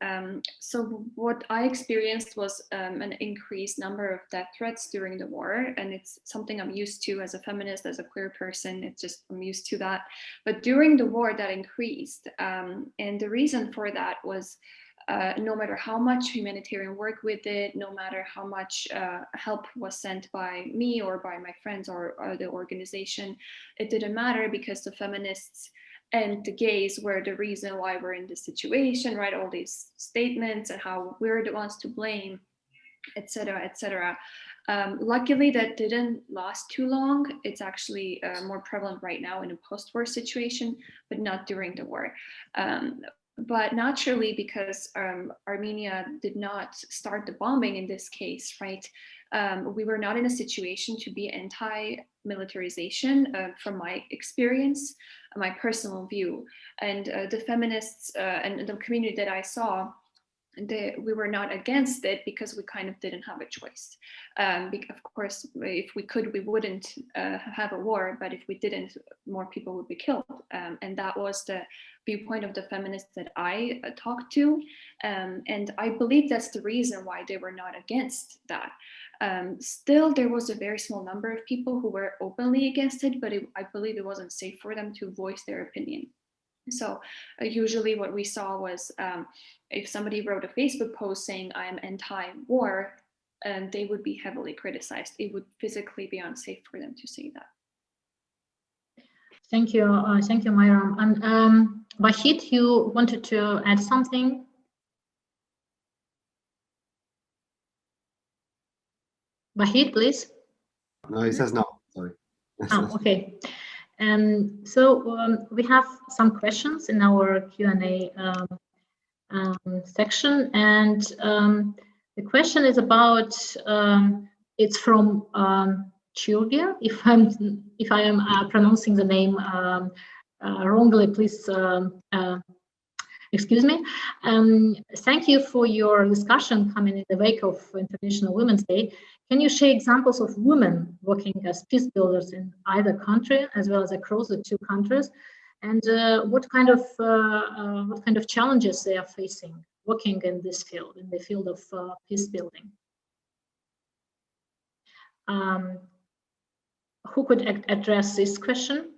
so what I experienced was an increased number of death threats during the war, and it's something I'm used to as a feminist, as a queer person. It's just, I'm used to that. But during the war, that increased, and the reason for that was no matter how much humanitarian work we did, no matter how much help was sent by me or by my friends or the organization, it didn't matter, because the feminists and the gays were the reason why we're in this situation, right? All these statements and how we're the ones to blame, etc., etc. Luckily, that didn't last too long. It's actually more prevalent right now in a post-war situation, but not during the war. But naturally, because Armenia did not start the bombing in this case, right? We were not in a situation to be anti-militarization from my experience, my personal view. And the feminists and the community that I saw, we were not against it because we kind of didn't have a choice. Of course, if we could, we wouldn't have a war, but if we didn't, more people would be killed. And that was the viewpoint of the feminists that I talked to. And I believe that's the reason why they were not against that. Still, there was a very small number of people who were openly against it, but I believe it wasn't safe for them to voice their opinion. So usually what we saw was if somebody wrote a Facebook post saying I am anti-war, they would be heavily criticized. It would physically be unsafe for them to say that. Thank you, Mariam. And Vahid, you wanted to add something? Vahid, please. No, he says no. Sorry. Oh, okay. So we have some questions in our Q&A section, and the question is about, it's from Georgia. If I am pronouncing the name wrongly, please excuse me. Thank you for your discussion coming in the wake of International Women's Day. Can you share examples of women working as peace builders in either country as well as across the two countries, and what kind of challenges they are facing working in this field, in the field of peace building? Who could address this question?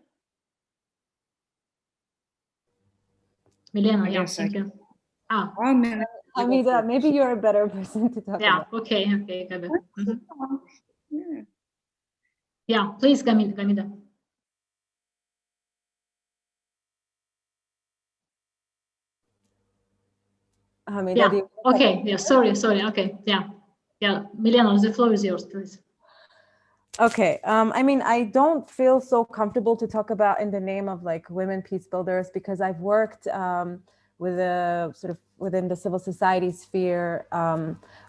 Milena, yeah, thank you. Hamida, maybe you're a better person to talk about. Yeah, okay, got it. Yeah, please, Hamida. Hamida, okay, yeah, sorry, okay, yeah, Milena, the floor is yours, please. Okay, I mean, I don't feel so comfortable to talk about in the name of like women peace builders, because I've worked with a sort of within the civil society sphere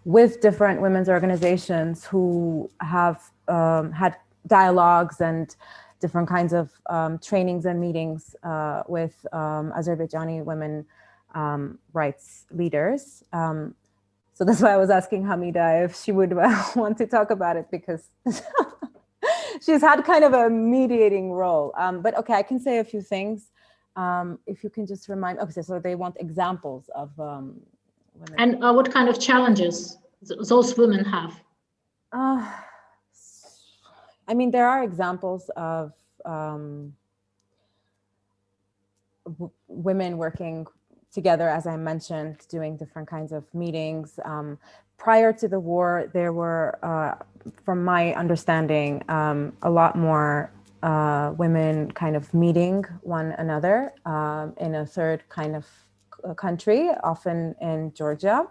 with different women's organizations who have had dialogues and different kinds of trainings and meetings with Azerbaijani women rights leaders. So that's why I was asking Hamida if she would want to talk about it, because she's had kind of a mediating role. But okay, I can say a few things. If you can just remind, okay, so they want examples of women. And what kind of challenges those women have? I mean, there are examples of women working together, as I mentioned, doing different kinds of meetings. Prior to the war, there were, from my understanding, a lot more women kind of meeting one another in a third kind of country, often in Georgia.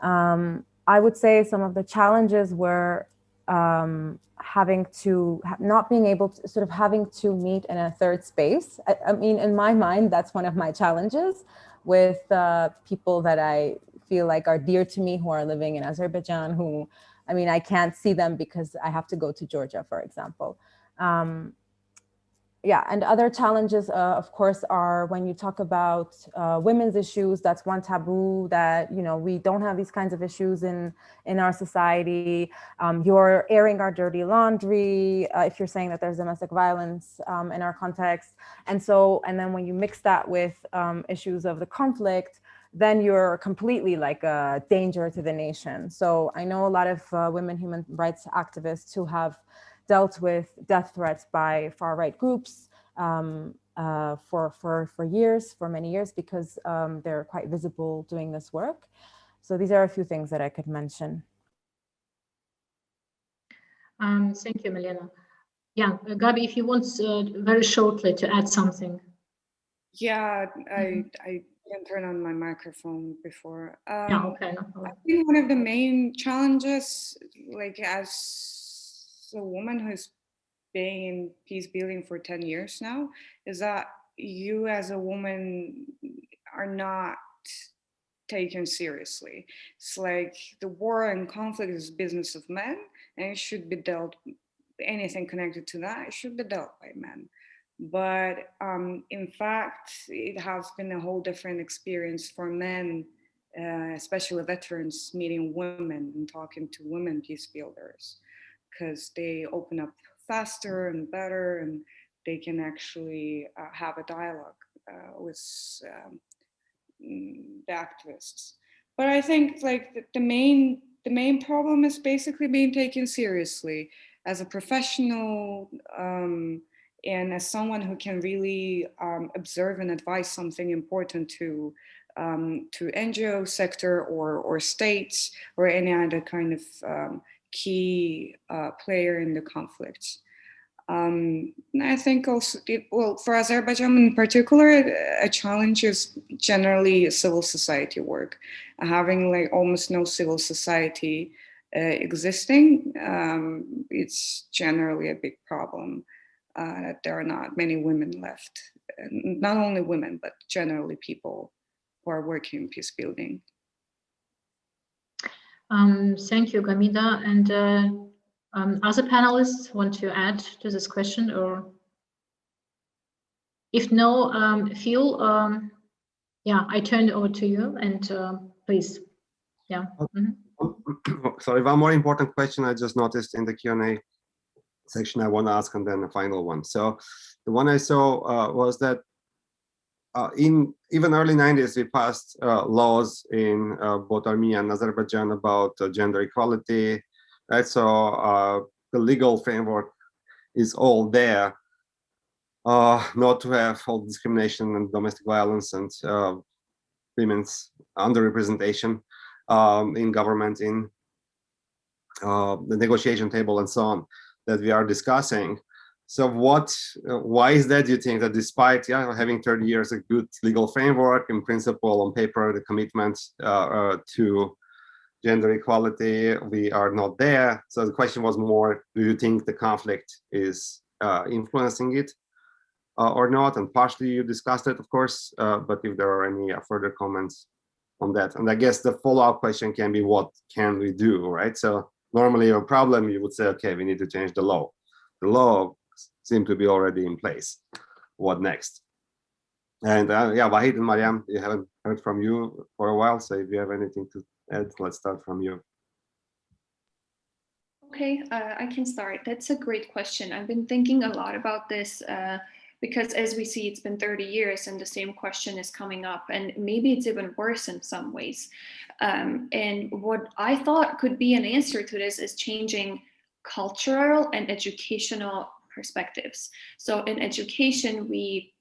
I would say some of the challenges were having to, not being able to, sort of having to meet in a third space. I mean, in my mind, that's one of my challenges with people that I feel like are dear to me who are living in Azerbaijan, who, I mean, I can't see them because I have to go to Georgia, for example. Yeah, and other challenges, of course, are when you talk about women's issues. That's one taboo that, you know, we don't have these kinds of issues in our society. You're airing our dirty laundry if you're saying that there's domestic violence in our context. And then when you mix that with issues of the conflict, then you're completely like a danger to the nation. So I know a lot of women human rights activists who have dealt with death threats by far-right groups for years, for many years, because they're quite visible doing this work. So these are a few things that I could mention. Thank you, Milena. Yeah, Gabi, if you want very shortly to add something. Yeah, I didn't turn on my microphone before. Yeah, okay. I think one of the main challenges, like as a woman who's been in peace building for 10 years now, is that you as a woman are not taken seriously. It's like the war and conflict is business of men, and it should be dealt, anything connected to that, it should be dealt by men. But in fact, it has been a whole different experience for men, especially veterans, meeting women and talking to women peace builders, because they open up faster and better, and they can actually have a dialogue with the activists. But I think like the main problem is basically being taken seriously as a professional, and as someone who can really observe and advise something important to NGO sector or states or any other kind of key player in the conflict. I think also, well, for Azerbaijan in particular, a challenge is generally civil society work. Having like almost no civil society existing, it's generally a big problem. That there are not many women left, not only women, but generally people who are working in peace building. Thank you, Hamida. And other panelists want to add to this question, or if no, Phil, yeah, I turn it over to you, and please, yeah. Sorry, one more important question I just noticed in the Q&A section I want to ask, and then a final one. So the one I saw was that in even early 90s, we passed laws in both Armenia and Azerbaijan about gender equality, right? So the legal framework is all there, not to have all discrimination and domestic violence and women's underrepresentation in government, in the negotiation table and so on that we are discussing. So why is that, do you think, that despite having 30 years a good legal framework, in principle, on paper, the commitment to gender equality, we are not there? So the question was more, do you think the conflict is influencing it or not? And partially you discussed it, of course, but if there are any further comments on that. And I guess the follow-up question can be, what can we do, right? So normally a problem, you would say, okay, we need to change the law. The law seem to be already in place. What next? And yeah, Wahid and Mariam, we haven't heard from you for a while, so if you have anything to add, let's start from you. Okay, I can start. That's a great question. I've been thinking a lot about this because as we see, it's been 30 years and the same question is coming up, and maybe it's even worse in some ways. And what I thought could be an answer to this is changing cultural and educational perspectives. So in education, we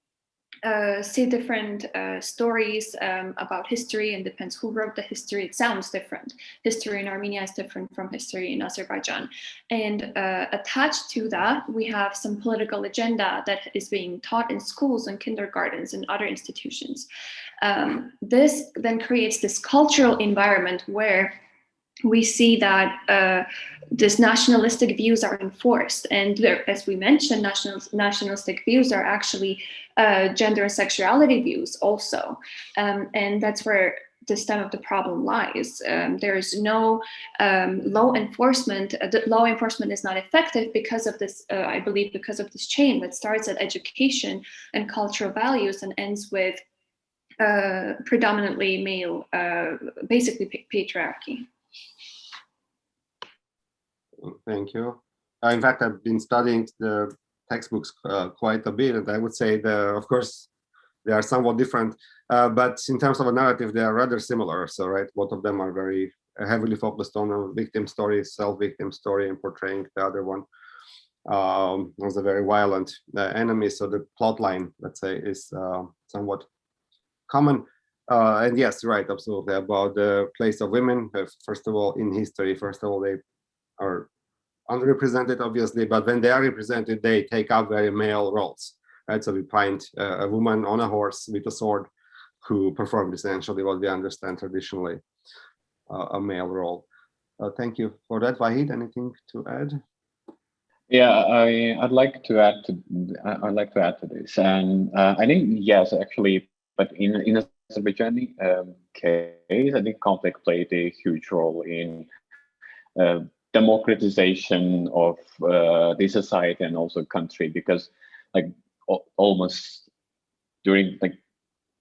see different stories about history, and depends who wrote the history. It sounds different. History in Armenia is different from history in Azerbaijan. And attached to that, we have some political agenda that is being taught in schools and kindergartens and other institutions. This then creates this cultural environment where we see that these nationalistic views are enforced. And there, as we mentioned, nationalistic views are actually gender and sexuality views also. And that's where the stem of the problem lies. There's no law enforcement. The law enforcement is not effective because of this, I believe, because of this chain that starts at education and cultural values and ends with predominantly male, basically patriarchy. Thank you. In fact, I've been studying the textbooks quite a bit, and I would say of course, they are somewhat different, but in terms of a narrative, they are rather similar. So, right, both of them are very heavily focused on a victim story, self-victim story, and portraying the other one. as a very violent enemy. So the plot line, let's say, is somewhat common. And yes, right, absolutely, about the place of women. First of all, in history, first of all, they are underrepresented, obviously, but when they are represented, they take up very male roles. Right? So we find a woman on a horse with a sword who performed essentially what we understand traditionally a male role. Thank you for that. Vahid, anything to add? Yeah, I'd like to add to this, and I think yes, actually, but in a Azerbaijani case, I think conflict played a huge role in democratization of the society and also country, because like almost during like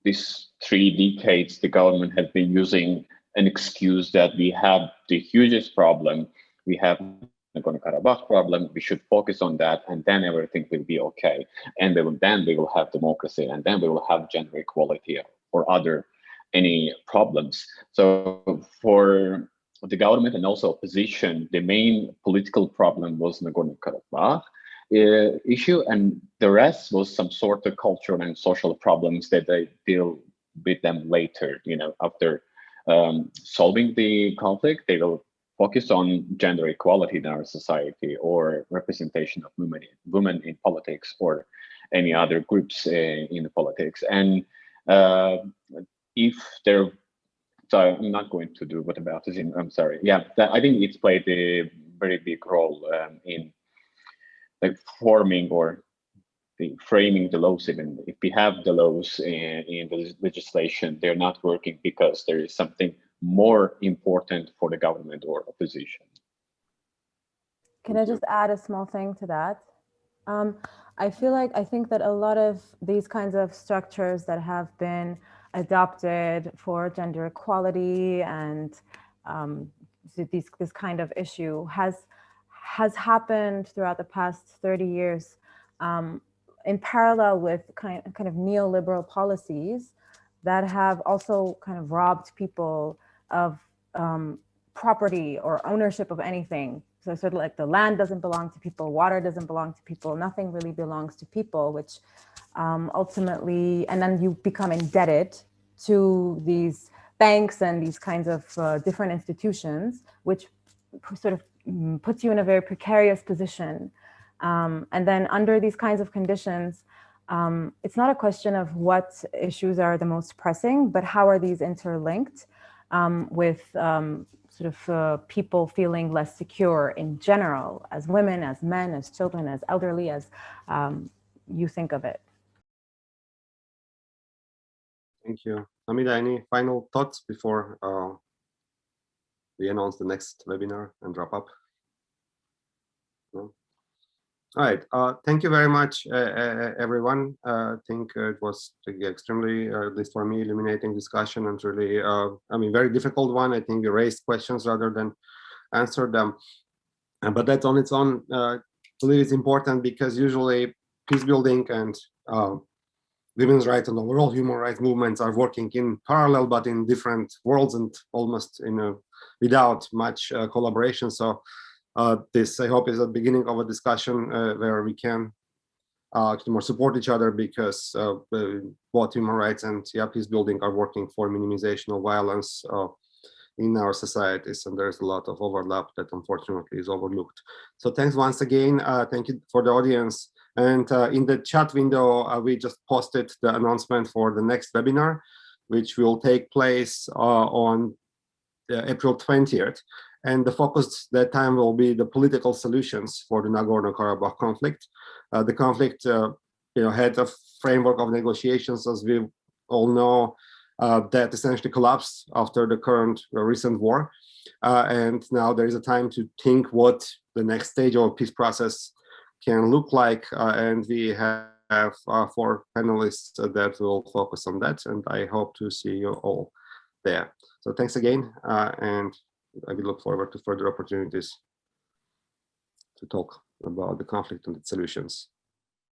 these 3 decades, the government has been using an excuse that we have the hugest problem. We have Nagorno-Karabakh problem. We should focus on that, and then everything will be okay. And then we will have democracy, and then we will have gender equality or any problems. So for the government and also opposition, the main political problem was Nagorno-Karabakh issue, and the rest was some sort of cultural and social problems that they deal with them later. You know, after solving the conflict, they will focus on gender equality in our society or representation of women in politics or any other groups in the politics. And if they're, so I'm not going to do whataboutism, I'm sorry. Yeah, I think it's played a very big role in like forming or framing the laws. Even if we have the laws in the legislation, they're not working because there is something more important for the government or opposition. Can I just add a small thing to that? I think that a lot of these kinds of structures that have been adopted for gender equality and this kind of issue has happened throughout the past 30 years in parallel with kind of neoliberal policies that have also kind of robbed people of property or ownership of anything. So sort of like the land doesn't belong to people, water doesn't belong to people, nothing really belongs to people, which ultimately, and then you become indebted to these banks and these kinds of different institutions, which sort of puts you in a very precarious position. And then under these kinds of conditions, it's not a question of what issues are the most pressing, but how are these interlinked with sort of people feeling less secure in general, as women, as men, as children, as elderly, as you think of it. Thank you. Hamida, any final thoughts before we announce the next webinar and wrap up? No? All right. Thank you very much, everyone. I think it was extremely, at least for me, illuminating discussion and really, I mean, very difficult one. I think we raised questions rather than answered them. But that's on its own, I believe it's important because usually peace building and women's rights and overall human rights movements are working in parallel, but in different worlds and almost without much collaboration. So this, I hope, is the beginning of a discussion where we can more support each other, because both human rights and peace building are working for minimization of violence in our societies, and there's a lot of overlap that unfortunately is overlooked. So thanks once again. Thank you for the audience. And in the chat window, we just posted the announcement for the next webinar, which will take place on April 20th. And the focus that time will be the political solutions for the Nagorno-Karabakh conflict. The conflict had a framework of negotiations, as we all know, that essentially collapsed after the current recent war. And now there is a time to think what the next stage of a peace process can look like. And we have 4 panelists that will focus on that. And I hope to see you all there. So thanks again. And I will look forward to further opportunities to talk about the conflict and its solutions.